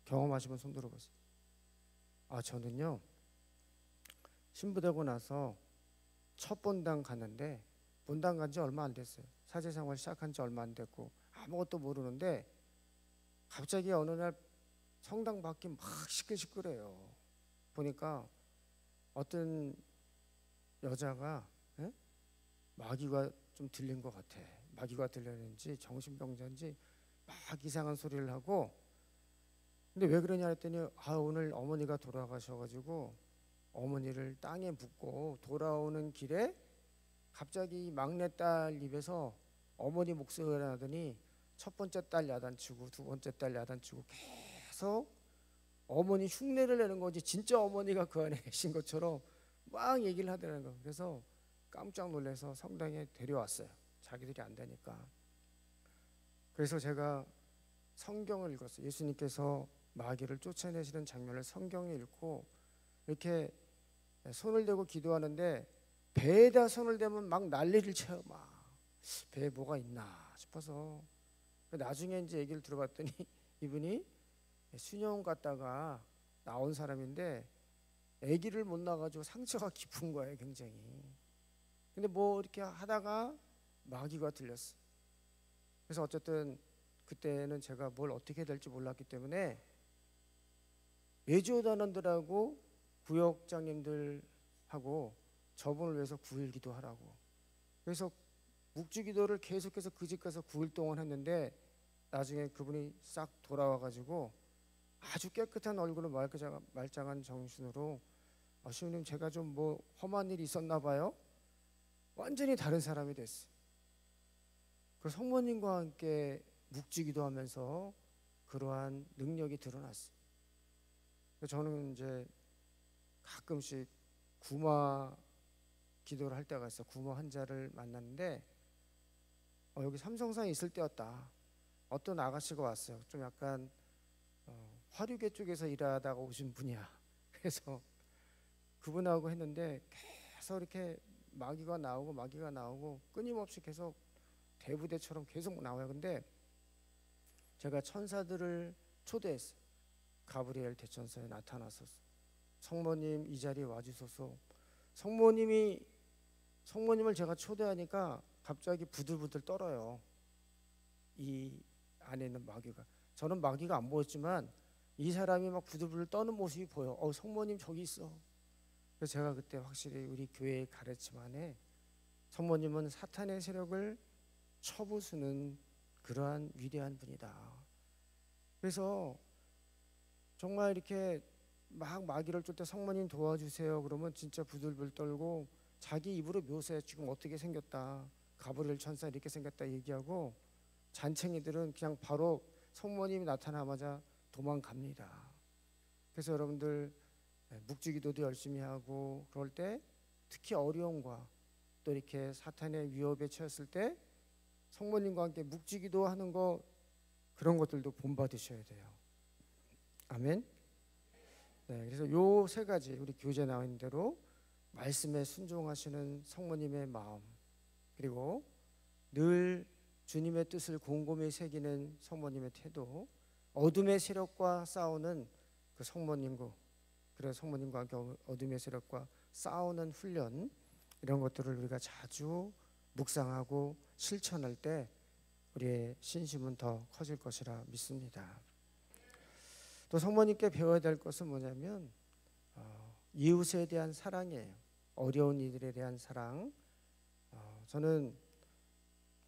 [SPEAKER 3] 경험하시면 손 들어보세요. 저는요, 신부되고 나서 첫 본당 갔는데, 본당 간 지 얼마 안 됐어요. 사제생활 시작한 지 얼마 안 됐고 아무것도 모르는데 갑자기 어느 날 성당 밖이 막 시끌시끌해요. 보니까 어떤 여자가 마귀가 좀 들린 것 같아. 마귀가 들렸는지 정신병자인지 막 이상한 소리를 하고, 근데 왜 그러냐 했더니 오늘 어머니가 돌아가셔가지고 어머니를 땅에 묻고 돌아오는 길에 갑자기 막내딸 입에서 어머니 목소리가 나더니 첫 번째 딸 야단치고 두 번째 딸 야단치고 계속 어머니 흉내를 내는 거지, 진짜 어머니가 그 안에 계신 것처럼 막 얘기를 하더라는 거. 그래서 깜짝 놀라서 성당에 데려왔어요. 자기들이 안 되니까. 그래서 제가 성경을 읽었어요. 예수님께서 마귀를 쫓아내시는 장면을 성경에 읽고 이렇게 손을 대고 기도하는데 배에다 손을 대면 막 난리를 쳐요. 막 배에 뭐가 있나 싶어서 나중에 이제 얘기를 들어봤더니 이분이 수녀원 갔다가 나온 사람인데 아기를 못 낳아가지고 상처가 깊은 거예요, 굉장히. 근데 뭐 이렇게 하다가 마귀가 들렸어. 그래서 어쨌든 그때는 제가 뭘 어떻게 해야 될지 몰랐기 때문에 예조단원들하고 구역장님들하고 저분을 위해서 9일 기도하라고. 그래서 묵주기도를 계속해서 그 집 가서 9일 동안 했는데 나중에 그분이 싹 돌아와가지고 아주 깨끗한 얼굴로 말짱한 정신으로 시우님 제가 좀 뭐 험한 일이 있었나 봐요. 완전히 다른 사람이 됐어요. 그 성모님과 함께 묵주기도 하면서 그러한 능력이 드러났어요. 저는 이제 가끔씩 구마 기도를 할 때가 있어요. 구마 환자를 만났는데 여기 삼성사에 있을 때였다. 어떤 아가씨가 왔어요. 좀 약간 화류계 쪽에서 일하다가 오신 분이야. 그래서 그분하고 했는데 계속 이렇게 마귀가 나오고 끊임없이 계속 대부대처럼 계속 나와요. 근데 제가 천사들을 초대했어요. 가브리엘 대천사에 나타나서 성모님 이 자리에 와주소서. 성모님을 제가 초대하니까 갑자기 부들부들 떨어요. 이 안에 있는 마귀가. 저는 마귀가 안 보였지만 이 사람이 막 부들부들 떠는 모습이 보여. 성모님 저기 있어. 그래서 제가 그때 확실히 우리 교회의 가르침 안에 성모님은 사탄의 세력을 쳐부수는 그러한 위대한 분이다. 그래서 정말 이렇게 막 마귀를 쫓을 때 성모님 도와주세요 그러면 진짜 부들부들 떨고 자기 입으로 묘사해. 지금 어떻게 생겼다, 가브리엘 천사 이렇게 생겼다 얘기하고 잔챙이들은 그냥 바로 성모님이 나타나자마자 도망갑니다. 그래서 여러분들 묵주기도도 열심히 하고 그럴 때 특히 어려움과 또 이렇게 사탄의 위협에 처했을 때 성모님과 함께 묵주기도 하는 거, 그런 것들도 본받으셔야 돼요. 아멘. 네, 그래서 요 세 가지 우리 교재 나와 있는 대로 말씀에 순종하시는 성모님의 마음, 그리고 늘 주님의 뜻을 곰곰이 새기는 성모님의 태도, 어둠의 세력과 싸우는 그 성모님과, 그래서 성모님과 함께 어둠의 세력과 싸우는 훈련, 이런 것들을 우리가 자주 묵상하고 실천할 때 우리의 신심은 더 커질 것이라 믿습니다. 또 성모님께 배워야 될 것은 뭐냐면 이웃에 대한 사랑이에요. 어려운 이들에 대한 사랑. 저는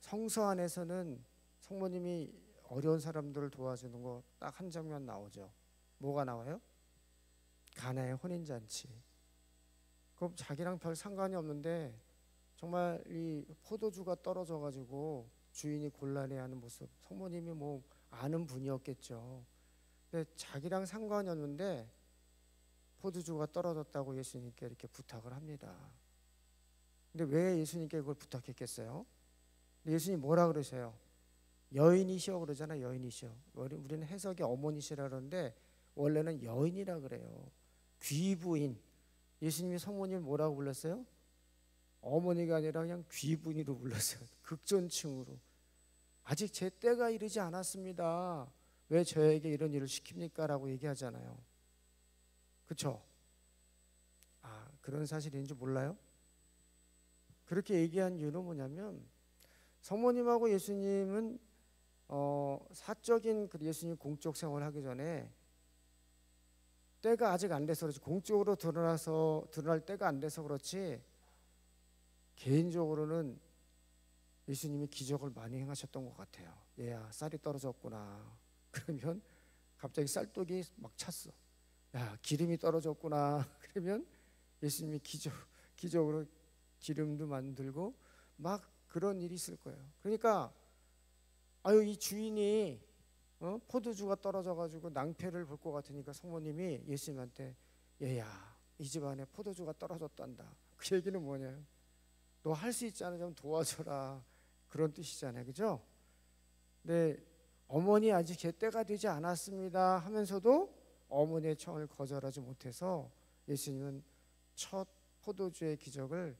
[SPEAKER 3] 성서 안에서는 성모님이 어려운 사람들을 도와주는 거 딱 한 장면 나오죠. 뭐가 나와요? 가나의 혼인잔치. 그럼 자기랑 별 상관이 없는데 정말 이 포도주가 떨어져 가지고 주인이 곤란해하는 모습, 성모님이 뭐 아는 분이었겠죠. 근데 자기랑 상관이 없는데 포도주가 떨어졌다고 예수님께 이렇게 부탁을 합니다. 근데 왜 예수님께 그걸 부탁했겠어요? 예수님 뭐라 그러세요? 여인이시여 그러잖아요. 여인이시여. 우리는 해석이 어머니시라 그러는데 원래는 여인이라 그래요. 귀부인. 예수님이 성모님 뭐라고 불렀어요? 어머니가 아니라 그냥 귀부인으로 불렀어요. 극존칭으로. 아직 제 때가 이르지 않았습니다. 왜 저에게 이런 일을 시킵니까? 라고 얘기하잖아요. 그렇죠? 그런 사실이 있는지 몰라요? 그렇게 얘기한 이유는 뭐냐면 성모님하고 예수님은 사적인 그 예수님 공적 생활을 하기 전에 때가 아직 안 돼서 그렇지, 공적으로 드러날 때가 안 돼서 그렇지, 개인적으로는 예수님이 기적을 많이 행하셨던 것 같아요. 얘야, 쌀이 떨어졌구나. 그러면 갑자기 쌀떡이 막 찼어. 야, 기름이 떨어졌구나. 그러면 예수님이 기적으로 기름도 만들고 막 그런 일이 있을 거예요. 그러니까 이 주인이 포도주가 떨어져가지고 낭패를 볼 것 같으니까 성모님이 예수님한테 얘야, 이 집안에 포도주가 떨어졌단다. 그 얘기는 뭐냐요? 너 할 수 있잖아, 좀 도와줘라. 그런 뜻이잖아요, 그죠? 근데 어머니 아직 제 때가 되지 않았습니다 하면서도 어머니의 청을 거절하지 못해서 예수님은 첫 포도주의 기적을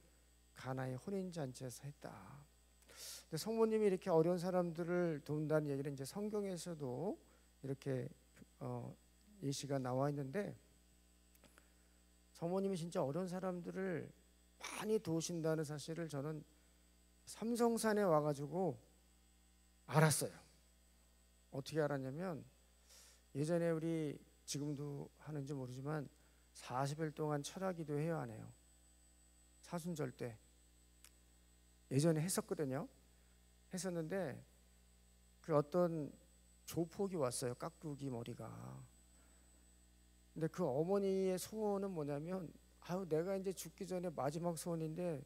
[SPEAKER 3] 가나의 혼인잔치에서 했다. 근데 성모님이 이렇게 어려운 사람들을 도운다는 얘기는 이제 성경에서도 이렇게 예시가 나와 있는데, 성모님이 진짜 어려운 사람들을 많이 도우신다는 사실을 저는 삼성산에 와가지고 알았어요. 어떻게 알았냐면, 예전에 우리 지금도 하는지 모르지만 40일 동안 철야기도 해야 하네요. 사순절 때 예전에 했었거든요. 했었는데 그 어떤 조폭이 왔어요. 깍두기 머리가. 근데 그 어머니의 소원은 뭐냐면, 내가 이제 죽기 전에 마지막 소원인데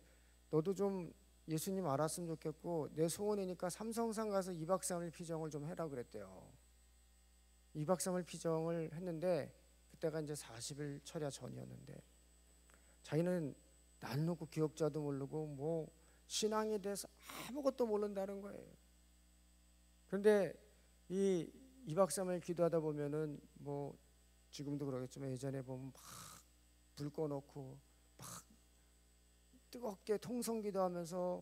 [SPEAKER 3] 너도 좀 예수님 알았으면 좋겠고, 내 소원이니까 삼성산 가서 2박 3일 피정을 좀 해라 그랬대요. 2박 3일 피정을 했는데 그때가 이제 40일 철야 전이었는데, 자기는 날 놓고 기억자도 모르고 뭐 신앙에 대해서 아무것도 모른다는 거예요. 그런데 이 2박 3일 기도하다 보면은 뭐 지금도 그러겠지만 예전에 보면 막 불 꺼놓고 막 뜨겁게 통성기도하면서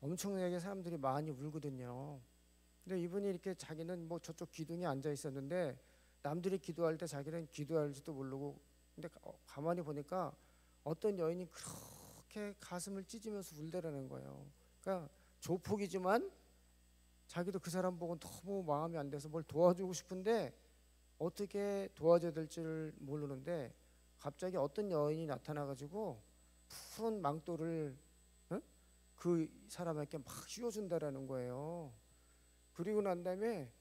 [SPEAKER 3] 엄청나게 사람들이 많이 울거든요. 근데 이분이 이렇게 자기는 뭐 저쪽 기둥에 앉아 있었는데 남들이 기도할 때 자기는 기도할지도 모르고, 근데 가만히 보니까 어떤 여인이 그렇게 가슴을 찢으면서 울더라는 거예요. 그러니까 조폭이지만 자기도 그 사람 보고 너무 마음이 안 돼서 뭘 도와주고 싶은데 어떻게 도와줘야 될지를 모르는데, 갑자기 어떤 여인이 나타나가지고 푸른 망토를 그 사람에게 막 씌워준다라는 거예요. 그리고 난 다음에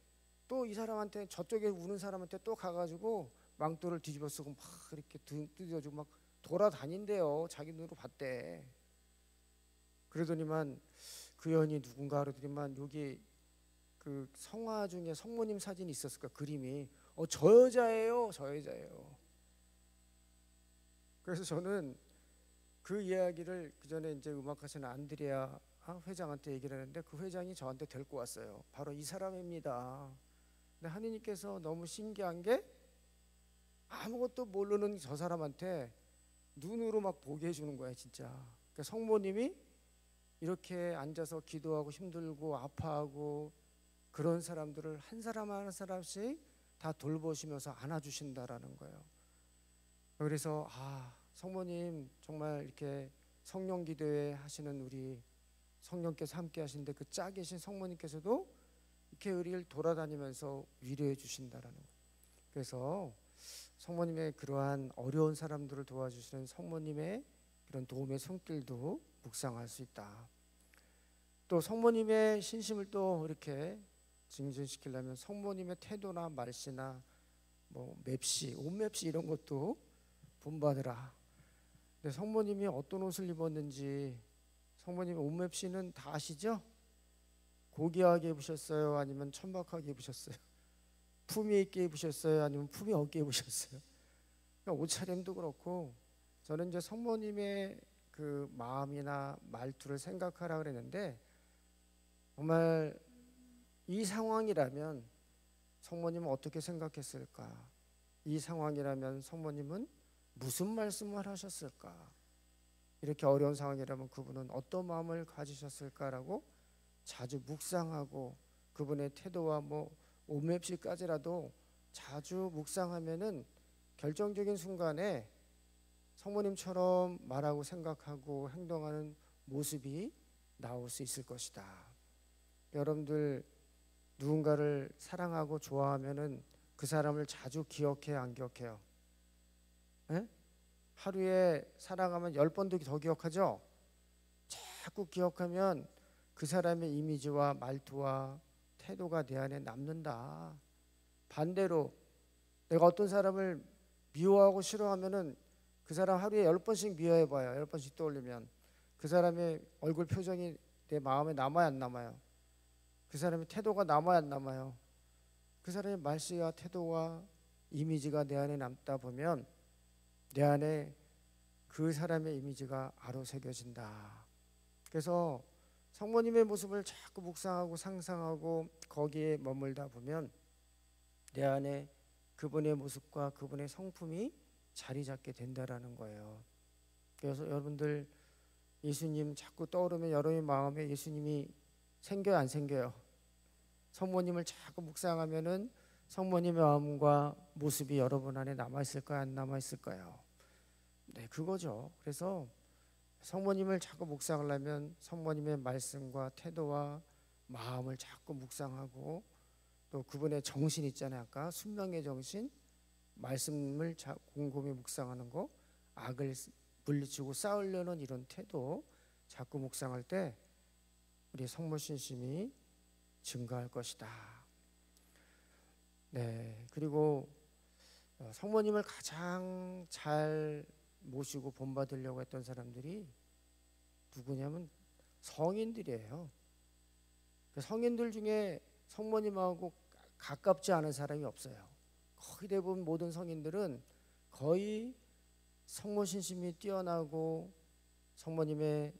[SPEAKER 3] 또 이 사람한테, 저쪽에 우는 사람한테 또 가가지고 망토를 뒤집어 쓰고 막 이렇게 두드려주고 막 돌아다닌대요. 자기 눈으로 봤대. 그러더니만 그 여인이 누군가 그러더니만 여기 그 성화 중에 성모님 사진이 있었을까, 그림이. 저 여자예요, 저 여자예요. 그래서 저는 그 이야기를 그 전에 이제 음악하시는 안드레아 회장한테 얘기를 했는데, 그 회장이 저한테 데리고 왔어요. 바로 이 사람입니다. 근데 하느님께서 너무 신기한 게, 아무것도 모르는 저 사람한테 눈으로 막 보게 해주는 거야, 진짜. 그러니까 성모님이 이렇게 앉아서 기도하고 힘들고 아파하고 그런 사람들을 한 사람 한 사람씩 다 돌보시면서 안아주신다라는 거예요. 그래서 성모님 정말 이렇게 성령 기도회 하시는 우리 성령께서 함께 하시는데, 그 짜 계신 성모님께서도 이렇게 우리를 돌아다니면서 위로해 주신다라는 거예요. 그래서 성모님의 그러한 어려운 사람들을 도와주시는 성모님의 그런 도움의 손길도 묵상할 수 있다. 또 성모님의 신심을 또 이렇게 증진시키려면 성모님의 태도나 말씨나 뭐 맵시, 옷 맵시 이런 것도 본받으라. 근데 성모님이 어떤 옷을 입었는지 성모님의 옷 맵시는 다 아시죠? 고귀하게 입으셨어요? 아니면 천박하게 입으셨어요? 품위 있게 입으셨어요? 아니면 품위 없게 입으셨어요? 그러니까 옷차림도 그렇고 저는 이제 성모님의 그 마음이나 말투를 생각하라 그랬는데 정말 이 상황이라면 성모님은 어떻게 생각했을까? 이 상황이라면 성모님은 무슨 말씀을 하셨을까? 이렇게 어려운 상황이라면 그분은 어떤 마음을 가지셨을까라고 자주 묵상하고 그분의 태도와 뭐 옷맵시까지라도 자주 묵상하면은 결정적인 순간에 성모님처럼 말하고 생각하고 행동하는 모습이 나올 수 있을 것이다. 여러분들 누군가를 사랑하고 좋아하면은 그 사람을 자주 기억해 안 기억해요? 에? 하루에 사랑하면 10번도 더 기억하죠? 자꾸 기억하면 그 사람의 이미지와 말투와 태도가 내 안에 남는다. 반대로 내가 어떤 사람을 미워하고 싫어하면은 그 사람 하루에 10번씩 미워해봐요. 10번씩 떠올리면 그 사람의 얼굴 표정이 내 마음에 남아야 안 남아요? 그 사람의 태도가 남아야 안 남아요? 그 사람의 말씨와 태도와 이미지가 내 안에 남다 보면 내 안에 그 사람의 이미지가 아로새겨진다. 그래서 성모님의 모습을 자꾸 묵상하고 상상하고 거기에 머물다 보면 내 안에 그분의 모습과 그분의 성품이 자리 잡게 된다라는 거예요. 그래서 여러분들 예수님 자꾸 떠오르면 여러분의 마음에 예수님이 생겨요 안 생겨요? 성모님을 자꾸 묵상하면은 성모님의 마음과 모습이 여러분 안에 남아있을까요 안 남아있을까요? 네, 그거죠. 그래서 성모님을 자꾸 묵상하려면 성모님의 말씀과 태도와 마음을 자꾸 묵상하고 또 그분의 정신 있잖아요. 아까 순명의 정신, 말씀을 곰곰이 묵상하는 거, 악을 물리치고 싸우려는 이런 태도 자꾸 묵상할 때 우리 성모 신심이 증가할 것이다. 네, 그리고 성모님을 가장 잘 모시고 본받으려고 했던 사람들이 누구냐면 성인들이에요. 성인들 중에 성모님하고 가깝지 않은 사람이 없어요. 거의 대부분 모든 성인들은 거의 성모 신심이 뛰어나고 성모님의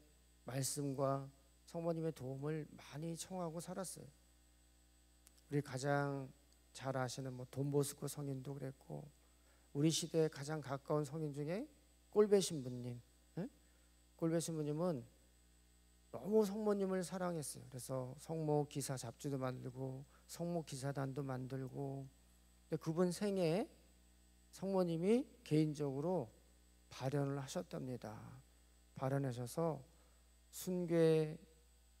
[SPEAKER 3] 말씀과 성모님의 도움을 많이 청하고 살았어요. 우리 가장 잘 아시는 뭐 돈보스코 성인도 그랬고 우리 시대에 가장 가까운 성인 중에 꼴배 신부님, 꼴배 신부님은 너무 성모님을 사랑했어요. 그래서 성모 기사 잡지도 만들고 성모 기사단도 만들고 근데 그분 생애에 성모님이 개인적으로 발현을 하셨답니다. 발현하셔서 순교의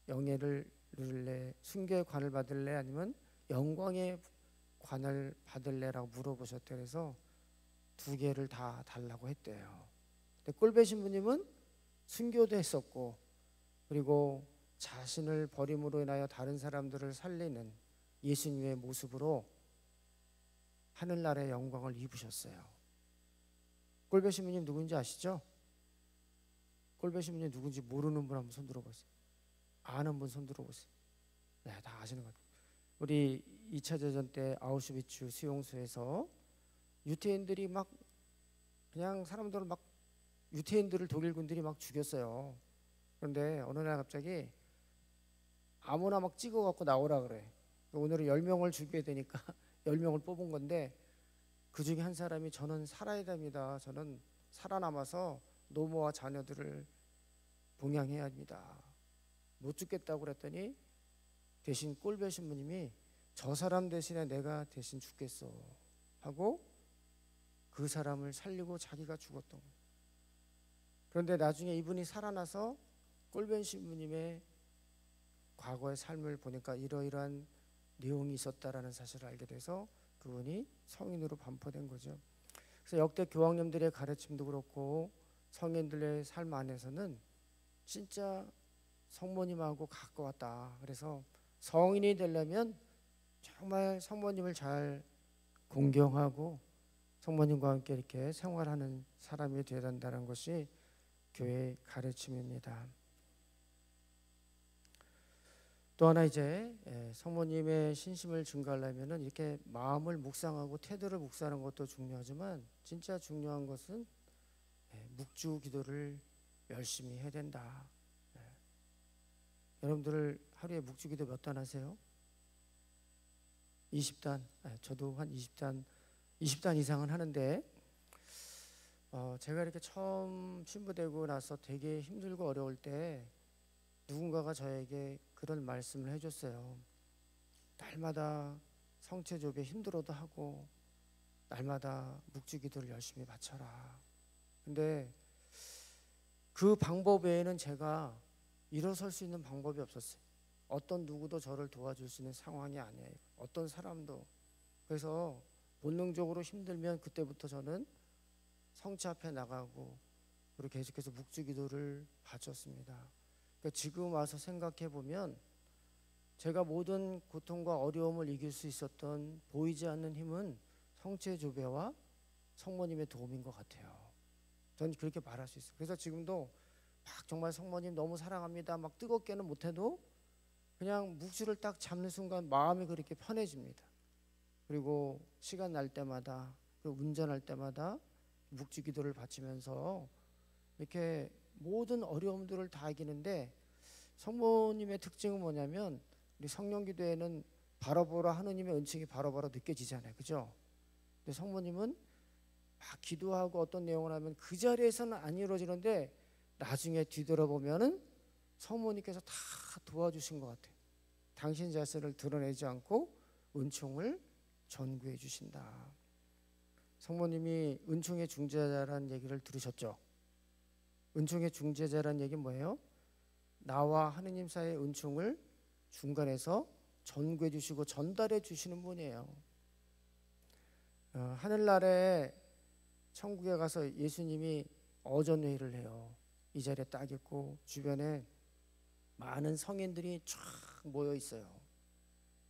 [SPEAKER 3] 영예를 누릴래, 순교의 관을 받을래 아니면 영광의 관을 받을래라고 물어보셨대요. 그래서 두 개를 다 달라고 했대요. 근데 꼴배 신부님은 순교도 했었고 그리고 자신을 버림으로 인하여 다른 사람들을 살리는 예수님의 모습으로 하늘나라의 영광을 입으셨어요. 꼴배 신부님 누군지 아시죠? 꼴배 신부님 누군지 모르는 분 한번 손 들어보세요. 아는 분 손 들어보세요. 네, 다 아시는 것 같아요. 우리 2차 대전 때 아우슈비츠 수용소에서 유태인들이 막 그냥 사람들을 막 유태인들을 독일군들이 막 죽였어요. 그런데 어느 날 갑자기 아무나 막 찍어갖고 나오라 그래. 오늘은 10명을 죽여야 되니까 10명을 뽑은 건데 그 중에 한 사람이 저는 살아야 됩니다. 저는 살아남아서 노모와 자녀들을 봉양해야 합니다. 못 죽겠다고 그랬더니 대신 꼴배 신부님이 저 사람 대신에 내가 대신 죽겠어 하고 그 사람을 살리고 자기가 죽었던 거예요. 그런데 나중에 이분이 살아나서 꼴배 신부님의 과거의 삶을 보니까 이러이러한 내용이 있었다라는 사실을 알게 돼서 그분이 성인으로 반포된 거죠. 그래서 역대 교황님들의 가르침도 그렇고 성인들의 삶 안에서는 진짜 성모님하고 가까웠다. 그래서 성인이 되려면 정말 성모님을 잘 공경하고 성모님과 함께 이렇게 생활하는 사람이 되어야 된다는 것이 교회의 가르침입니다. 또 하나 이제 성모님의 신심을 증가하려면 이렇게 마음을 묵상하고 태도를 묵상하는 것도 중요하지만 진짜 중요한 것은 묵주 기도를 열심히 해야 된다. 여러분들 하루에 묵주 기도 몇 단 하세요? 20단. 저도 한 20단 이상은 하는데 제가 이렇게 처음 신부되고 나서 되게 힘들고 어려울 때 누군가가 저에게 그런 말씀을 해줬어요. 날마다 성체조배 힘들어도 하고 날마다 묵주기도를 열심히 바쳐라. 근데 그 방법 외에는 제가 일어설 수 있는 방법이 없었어요. 어떤 누구도 저를 도와줄 수 있는 상황이 아니에요. 어떤 사람도. 그래서 본능적으로 힘들면 그때부터 저는 성체 앞에 나가고 그리고 계속해서 묵주기도를 바쳤습니다. 그러니까 지금 와서 생각해 보면 제가 모든 고통과 어려움을 이길 수 있었던 보이지 않는 힘은 성체 조배와 성모님의 도움인 것 같아요. 저는 그렇게 말할 수 있어요. 그래서 지금도 막 정말 성모님 너무 사랑합니다. 막 뜨겁게는 못해도 그냥 묵주를 딱 잡는 순간 마음이 그렇게 편해집니다. 그리고 시간 날 때마다 그리고 운전할 때마다 묵주 기도를 바치면서 이렇게 모든 어려움들을 다 이기는데 성모님의 특징은 뭐냐면 우리 성령 기도에는 바로바로 하느님의 은총이 바로바로 느껴지잖아요. 그죠? 근데 성모님은 막 기도하고 어떤 내용을 하면 그 자리에서는 안 이루어지는데 나중에 뒤돌아보면은 성모님께서 다 도와주신 것 같아요. 당신 자신을 드러내지 않고 은총을 전구해 주신다. 성모님이 은총의 중재자라는 얘기를 들으셨죠? 은총의 중재자라는 얘기는 뭐예요? 나와 하느님 사이의 은총을 중간에서 전구해 주시고 전달해 주시는 분이에요. 하늘나라에 천국에 가서 예수님이 어전회의를 해요. 이 자리에 딱 있고 주변에 많은 성인들이 쫙 모여 있어요.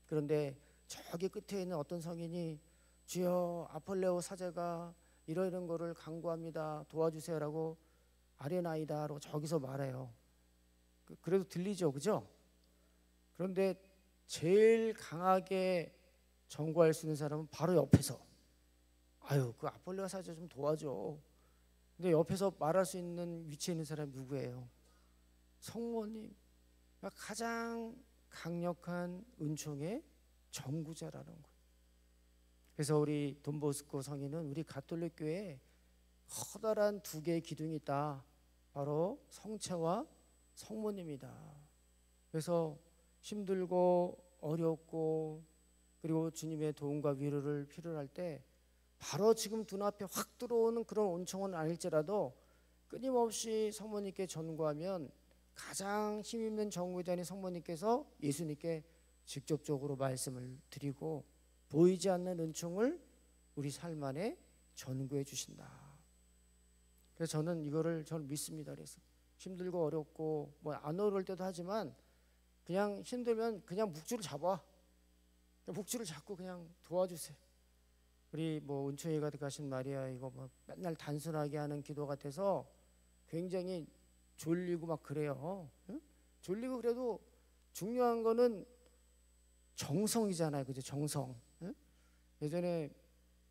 [SPEAKER 3] 그런데 저기 끝에 있는 어떤 성인이 주여 아폴레오 사제가 이런 거를 간구합니다. 도와주세요라고 아레나이다라고 저기서 말해요. 그래도 들리죠, 그죠? 그런데 제일 강하게 전구할 수 있는 사람은 바로 옆에서 아유 그 아폴레오 사제 좀 도와줘. 근데 옆에서 말할 수 있는 위치에 있는 사람이 누구예요? 성모님. 그러니까 가장 강력한 은총의 전구자라는 거예요. 그래서 우리 돈보스코 성인은 우리 가톨릭 교회에 커다란 두 개의 기둥이 있다. 바로 성체와 성모님이다. 그래서 힘들고 어렵고 그리고 주님의 도움과 위로를 필요로 할 때 바로 지금 눈앞에 확 들어오는 그런 은총은 아닐지라도 끊임없이 성모님께 전구하면 가장 힘있는 전구자인 성모님께서 예수님께 직접적으로 말씀을 드리고 보이지 않는 은총을 우리 삶 안에 전구해 주신다. 그래서 저는 이거를 믿습니다. 그래서 힘들고 어렵고 뭐 안 어려울 때도 하지만 그냥 힘들면 그냥 묵주를 잡아. 묵주를 잡고 그냥 도와주세요. 우리 뭐 은총이가 가신 마리아 이거 뭐 맨날 단순하게 하는 기도 같아서 굉장히 졸리고 막 그래요. 응? 졸리고 그래도 중요한 거는 정성이잖아요. 그죠? 정성. 응? 예전에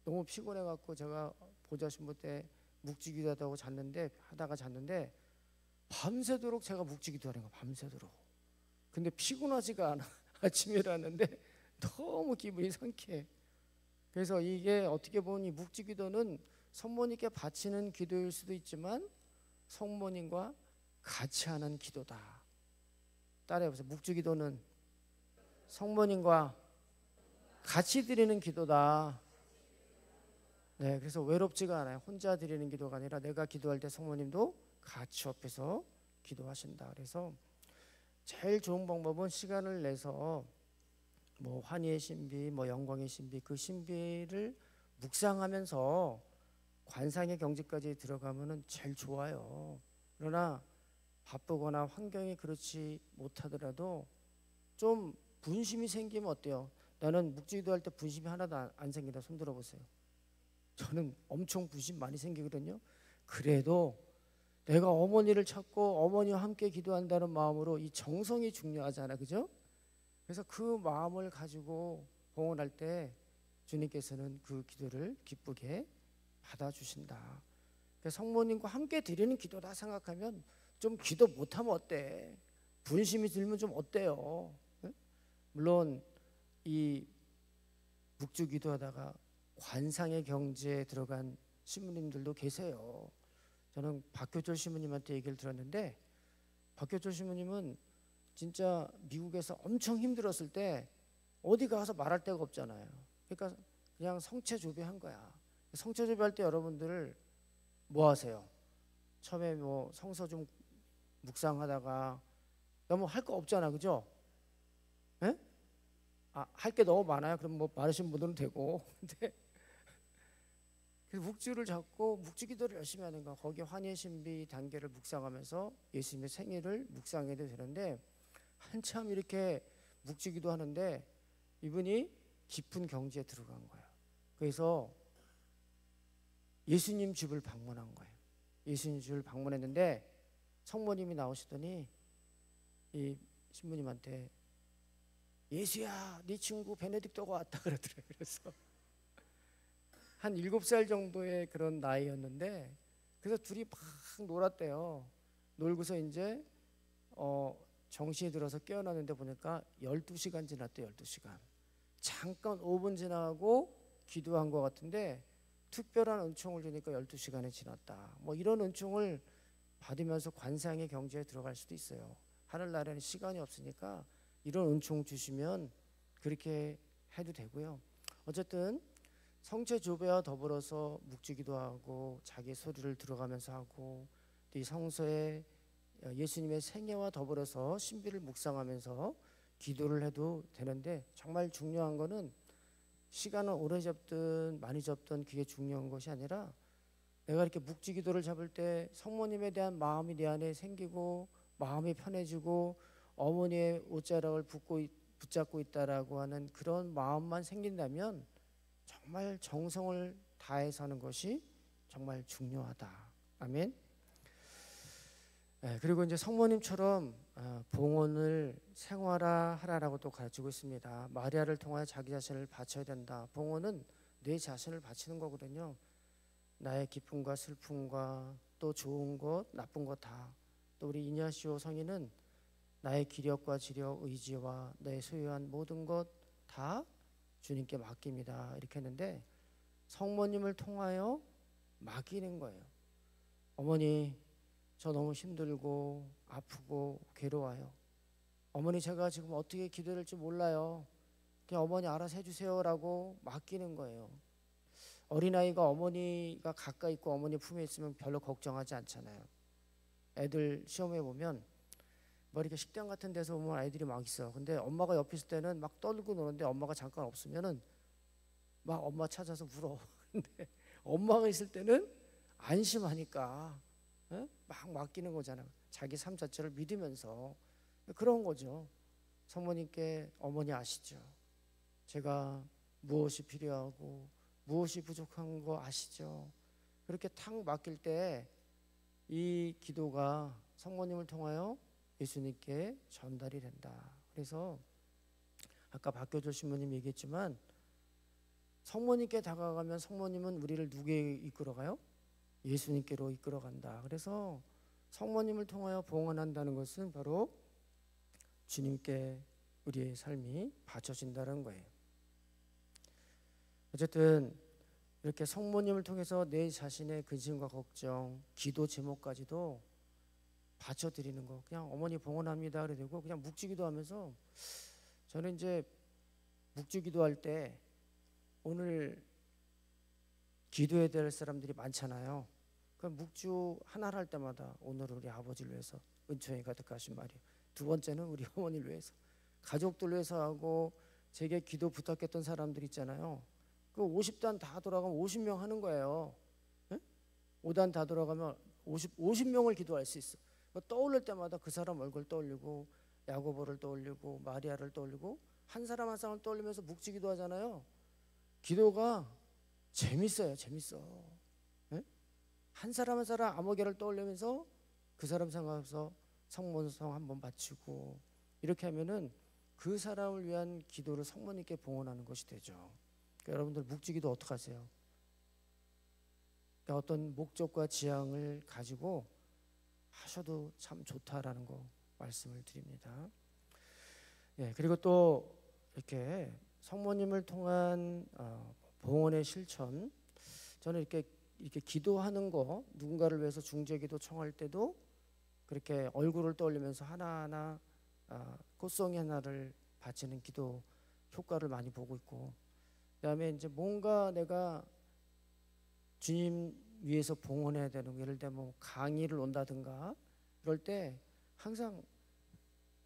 [SPEAKER 3] 너무 피곤해 갖고 제가 보좌 신부 때 묵주기도 하다가 잤는데 밤새도록 제가 묵주기도 하는 거예요. 밤새도록. 근데 피곤하지가 않아. 아침에 일어났는데 너무 기분이 상쾌해. 그래서 이게 어떻게 보면 이 묵주기도는 성모님께 바치는 기도일 수도 있지만 성모님과 같이 하는 기도다. 따라해보세요. 묵주기도는 성모님과 같이 드리는 기도다. 네, 그래서 외롭지가 않아요. 혼자 드리는 기도가 아니라 내가 기도할 때 성모님도 같이 옆에서 기도하신다. 그래서 제일 좋은 방법은 시간을 내서 뭐 환희의 신비, 뭐 영광의 신비, 그 신비를 묵상하면서 관상의 경지까지 들어가면은 제일 좋아요. 그러나 바쁘거나 환경이 그렇지 못하더라도 좀 분심이 생기면 어때요? 나는 묵주기도 할 때 분심이 하나도 안 생긴다. 손 들어보세요. 저는 엄청 분심 많이 생기거든요. 그래도 내가 어머니를 찾고 어머니와 함께 기도한다는 마음으로, 이 정성이 중요하잖아, 그죠? 그래서 그 마음을 가지고 봉헌할 때 주님께서는 그 기도를 기쁘게 받아주신다. 성모님과 함께 드리는 기도다 생각하면 좀 기도 못하면 어때? 분심이 들면 좀 어때요? 물론 이 묵주 기도하다가 관상의 경지에 들어간 신부님들도 계세요. 저는 박교철 신부님한테 얘기를 들었는데, 박교철 신부님은 진짜 미국에서 엄청 힘들었을 때 어디 가서 말할 데가 없잖아요. 그러니까 그냥 성체조배한 거야. 성체조배할 때 여러분들 뭐 하세요? 처음에 뭐 성서 좀 묵상하다가 너무 할 거 없잖아, 그죠? 예? 할 게 너무 많아요. 그럼 뭐 많으신 분들은 되고. 근데 그래서 묵주를 잡고 묵주 기도를 열심히 하는 거야. 거기 환희의 신비 단계를 묵상하면서 예수님의 생일을 묵상해도 되는데, 한참 이렇게 묵주 기도하는데 이분이 깊은 경지에 들어간 거예요. 그래서 예수님 집을 방문한 거예요. 예수님 집을 방문했는데 성모님이 나오시더니 이 신부님한테 예수야, 네 친구 베네딕토가 왔다 그러더래요. 그래서 한 7살 정도의 그런 나이였는데, 그래서 둘이 막 놀았대요. 놀고서 이제 정신이 들어서 깨어났는데 보니까 12시간 지났대. 12시간. 잠깐 5분 지나고 기도한 것 같은데 특별한 은총을 주니까 12시간이 지났다. 뭐 이런 은총을 받으면서 관상의 경지에 들어갈 수도 있어요. 하늘나라에는 시간이 없으니까 이런 은총 주시면 그렇게 해도 되고요. 어쨌든 성체조배와 더불어서 묵주기도 하고 자기 소리를 들어가면서 하고, 또 이 성서에 예수님의 생애와 더불어서 신비를 묵상하면서 기도를 해도 되는데, 정말 중요한 거는 시간을 오래 잡든 많이 잡든 그게 중요한 것이 아니라, 내가 이렇게 묵주기도를 잡을 때 성모님에 대한 마음이 내 안에 생기고 마음이 편해지고 어머니의 옷자락을 붙잡고 있다라고 하는 그런 마음만 생긴다면 정말 정성을 다해서 하는 것이 정말 중요하다. 아멘. 그리고 이제 성모님처럼 봉헌을 생활화하라라고 또 가르치고 있습니다. 마리아를 통하여 자기 자신을 바쳐야 된다. 봉헌은 내 자신을 바치는 거거든요. 나의 기쁨과 슬픔과 또 좋은 것, 나쁜 것 다. 또 우리 이냐시오 성인은 나의 기력과 지력, 의지와 내 소유한 모든 것 다 주님께 맡깁니다. 이렇게 했는데 성모님을 통하여 맡기는 거예요. 어머니, 저 너무 힘들고 아프고 괴로워요. 어머니, 제가 지금 어떻게 기도해야 될지 몰라요. 그냥 어머니 알아서 해주세요라고 맡기는 거예요. 어린아이가 어머니가 가까이 있고 어머니 품에 있으면 별로 걱정하지 않잖아요. 애들 시험해 보면 뭐 이렇게 식당 같은 데서 보면 아이들이 막 있어. 근데 엄마가 옆에 있을 때는 막 떨고 노는데 엄마가 잠깐 없으면은 막 엄마 찾아서 울어. 근데 엄마가 있을 때는 안심하니까 막 맡기는 거잖아. 자기 삶 자체를 믿으면서. 그런 거죠. 성모님께 어머니 아시죠? 제가 무엇이 필요하고 무엇이 부족한 거 아시죠? 그렇게 탁 맡길 때 이 기도가 성모님을 통하여 예수님께 전달이 된다. 그래서 아까 박교조 신부님 얘기했지만 성모님께 다가가면 성모님은 우리를 누구에 이끌어가요? 예수님께로 이끌어간다. 그래서 성모님을 통하여 봉헌한다는 것은 바로 주님께 우리의 삶이 바쳐진다는 거예요. 어쨌든 이렇게 성모님을 통해서 내 자신의 근심과 걱정, 기도 제목까지도 바쳐드리는 거. 그냥 어머니 봉헌합니다 그래도 되고, 그냥 묵주기도 하면서 저는 이제 묵주기도 할 때 오늘 기도해야 될 사람들이 많잖아요. 그 묵주 하나를 할 때마다 오늘 우리 아버지를 위해서 은총이 가득하신 말이에요. 두 번째는 우리 어머니를 위해서, 가족들 위해서 하고, 제게 기도 부탁했던 사람들 있잖아요. 그 50단 다 돌아가면 50명 하는 거예요. 예? 5단 다 돌아가면 50명을 기도할 수 있어. 떠올릴 때마다 그 사람 얼굴 떠올리고 야고보를 떠올리고 마리아를 떠올리고 한 사람 한 사람을 떠올리면서 묵지기도 하잖아요. 기도가 재밌어요. 재밌어. 예? 한 사람 한 사람 아무개를 떠올리면서 그 사람 생각해서 성문성 한번 바치고 이렇게 하면은 그 사람을 위한 기도를 성모님께 봉헌하는 것이 되죠. 그러니까 여러분들 묵지기도 어떻게 하세요? 그러니까 어떤 목적과 지향을 가지고 하셔도 참 좋다라는 거 말씀을 드립니다. 예, 그리고 또 이렇게 성모님을 통한 봉헌의 실천, 저는 이렇게 기도하는 거, 누군가를 위해서 중재기도 청할 때도 그렇게 얼굴을 떠올리면서 하나하나 꽃송이 하나를 바치는 기도 효과를 많이 보고 있고, 그다음에 이제 뭔가 내가 주님 위해서 봉헌해야 되는 거, 예를 들면 뭐 강의를 온다든가 그럴 때 항상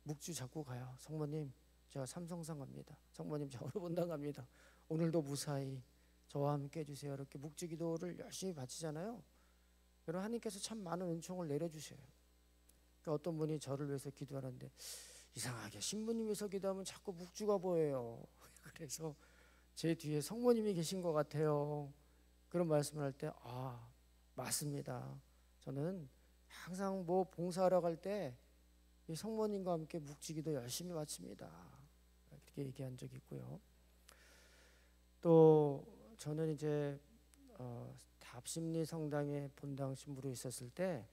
[SPEAKER 3] 묵주 잡고 가요. 성모님, 제가 삼성산 갑니다. 성모님, 저 어느 본당 갑니다. 오늘도 무사히 저와 함께 해주세요. 이렇게 묵주 기도를 열심히 바치잖아요. 그럼 하나님께서 참 많은 은총을 내려주셔요. 그러니까 어떤 분이 저를 위해서 기도하는데 이상하게 신부님 위해서 기도하면 자꾸 묵주가 보여요. 그래서 제 뒤에 성모님이 계신 것 같아요. 그런 말씀을 할 때 맞습니다. 저는 항상 뭐 봉사하러 갈 때 이 성모님과 함께 묵지기도 열심히 바칩니다. 이렇게 얘기한 적이 있고요. 또 저는 이제 답심리 성당에 본당 신부로 있었을 때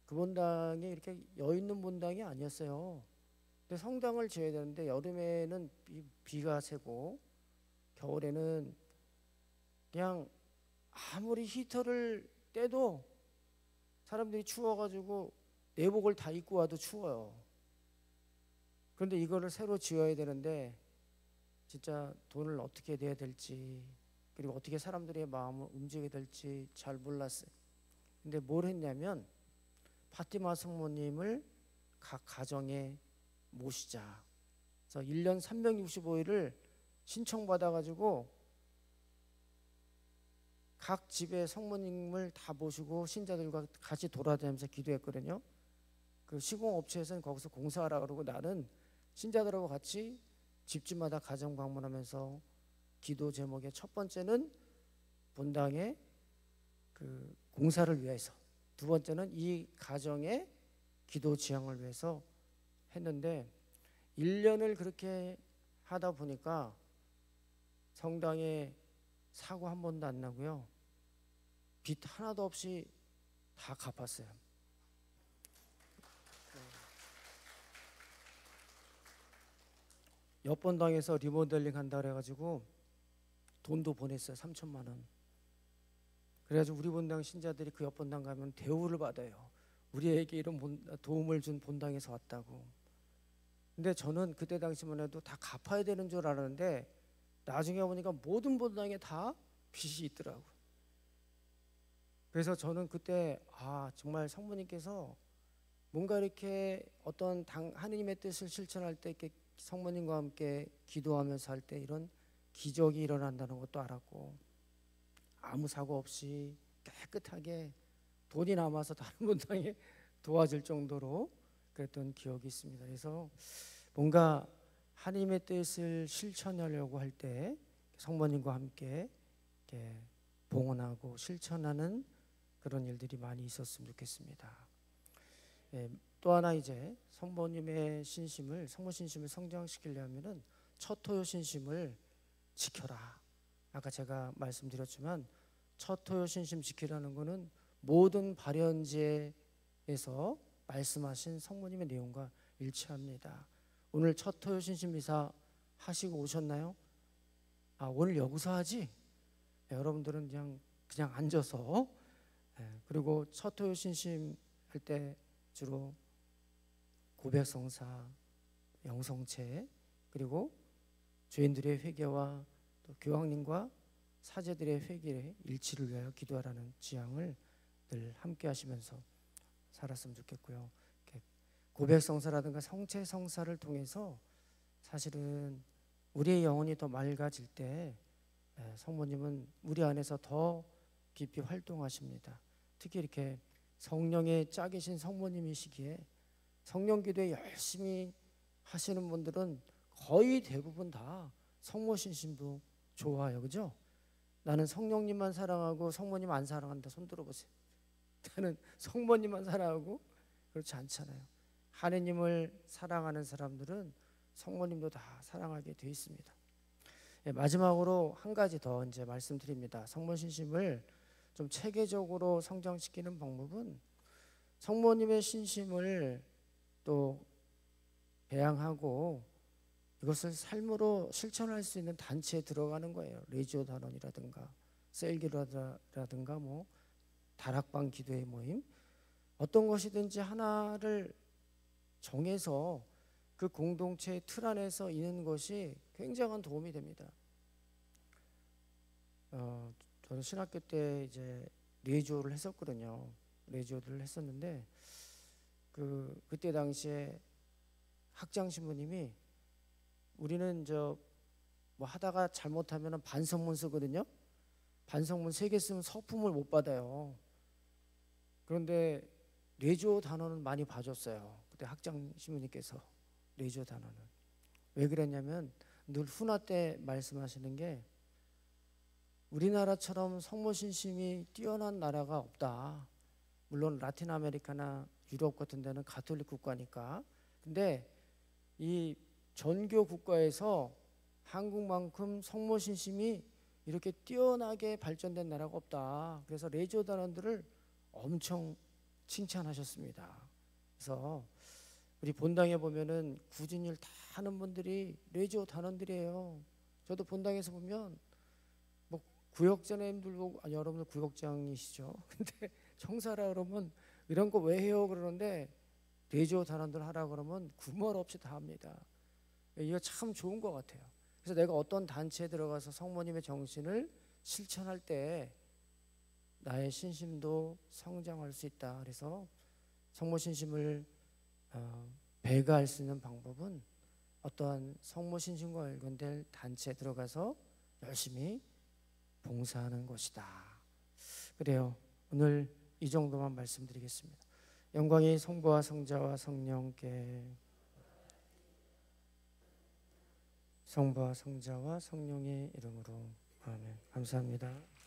[SPEAKER 3] 그 본당이 이렇게 여 있는 본당이 아니었어요. 근데 성당을 지어야 되는데 여름에는 비가 새고 겨울에는 그냥 아무리 히터를 떼도 사람들이 추워가지고 내복을 다 입고 와도 추워요. 그런데 이거를 새로 지어야 되는데 진짜 돈을 어떻게 내야 될지, 그리고 어떻게 사람들의 마음을 움직여야 될지 잘 몰랐어요. 근데 뭘 했냐면 파티마 성모님을 각 가정에 모시자. 그래서 1년 365일을 신청받아가지고 각 집에 성모님을 다 모시고 신자들과 같이 돌아다니면서 기도했거든요. 그 시공업체에서는 거기서 공사하라 그러고 나는 신자들하고 같이 집집마다 가정 방문하면서 기도 제목의 첫 번째는 본당의 그 공사를 위해서, 두 번째는 이 가정의 기도 지향을 위해서 했는데 1년을 그렇게 하다 보니까 성당에 사고 한 번도 안 나고요. 빚 하나도 없이 다 갚았어요. 옆본당에서 리모델링 한다 그래가지고 돈도 보냈어요. 3천만 원. 그래가지고 우리 본당 신자들이 그 옆본당 가면 대우를 받아요. 우리에게 이런 도움을 준 본당에서 왔다고. 근데 저는 그때 당시만 해도 다 갚아야 되는 줄 알았는데 나중에 보니까 모든 본당에 다 빚이 있더라고요. 그래서 저는 그때 정말 성모님께서 뭔가 이렇게 어떤 하느님의 뜻을 실천할 때 이렇게 성모님과 함께 기도하면서 할 때 이런 기적이 일어난다는 것도 알았고, 아무 사고 없이 깨끗하게 돈이 남아서 다른 본당에 도와줄 정도로 그랬던 기억이 있습니다. 그래서 뭔가 하나님의 뜻을 실천하려고 할 때 성모님과 함께 이렇게 봉헌하고 실천하는 그런 일들이 많이 있었으면 좋겠습니다. 또 하나 이제 성모님의 신심을, 성모 신심을 성장시키려면은 첫 토요 신심을 지켜라. 아까 제가 말씀드렸지만 첫 토요 신심 지키라는 것은 모든 발현제에서 말씀하신 성모님의 내용과 일치합니다. 오늘 첫 토요 신심 미사 하시고 오셨나요? 오늘 여기서 하지? 여러분들은 그냥 앉아서, 그리고 첫 토요 신심 할 때 주로 고백성사, 영성체, 그리고 죄인들의 회개와 또 교황님과 사제들의 회개의 일치를 위하여 기도하라는 지향을 늘 함께 하시면서 살았으면 좋겠고요. 고백성사라든가 성체성사를 통해서 사실은 우리의 영혼이 더 맑아질 때 성모님은 우리 안에서 더 깊이 활동하십니다. 특히 이렇게 성령의 짝이신 성모님이시기에 성령 기도에 열심히 하시는 분들은 거의 대부분 다 성모 신심도 좋아요. 그죠? 나는 성령님만 사랑하고 성모님 안 사랑한다. 손 들어보세요. 나는 성모님만 사랑하고 그렇지 않잖아요. 하느님을 사랑하는 사람들은 성모님도 다 사랑하게 돼 있습니다. 마지막으로 한 가지 더 이제 말씀드립니다. 성모 신심을 좀 체계적으로 성장시키는 방법은 성모님의 신심을 또 배양하고 이것을 삶으로 실천할 수 있는 단체에 들어가는 거예요. 레지오 단원이라든가 셀기라든가 뭐 다락방 기도회 모임, 어떤 것이든지 하나를 정해서 그 공동체의 틀 안에서 있는 것이 굉장한 도움이 됩니다. 저는 신학교 때 이제 레지오를 했었거든요. 레지오를 했었는데 그때 당시에 학장 신부님이 우리는 뭐 하다가 잘못하면 반성문 쓰거든요. 반성문 3개 쓰면 서품을 못 받아요. 그런데 레지오 단원은 많이 봐줬어요. 그때 학장 신부님께서 레지오 단원은 왜 그랬냐면 늘 훈화 때 말씀하시는 게 우리나라처럼 성모 신심이 뛰어난 나라가 없다. 물론 라틴 아메리카나 유럽 같은 데는 가톨릭 국가니까. 근데 이 전교 국가에서 한국만큼 성모 신심이 이렇게 뛰어나게 발전된 나라가 없다. 그래서 레지오 단원들을 엄청 칭찬하셨습니다. 그래서 우리 본당에 보면은 굳은 일 다 하는 분들이 레지오 단원들이에요. 저도 본당에서 보면 뭐 구역장님들 보고 여러분들 구역장이시죠. 근데 청사라 그러면 이런 거 왜 해요 그러는데 레지오 단원들 하라 그러면 구멍 없이 다 합니다. 이거 참 좋은 것 같아요. 그래서 내가 어떤 단체에 들어가서 성모님의 정신을 실천할 때 나의 신심도 성장할 수 있다. 그래서 성모 신심을 배가할 수 있는 방법은 어떠한 성모 신심과 관련된 단체에 들어가서 열심히 봉사하는 것이다. 그래요. 오늘 이 정도만 말씀드리겠습니다. 영광이 성부와 성자와 성령께 성부와 성자와 성령의 이름으로 아멘. 감사합니다.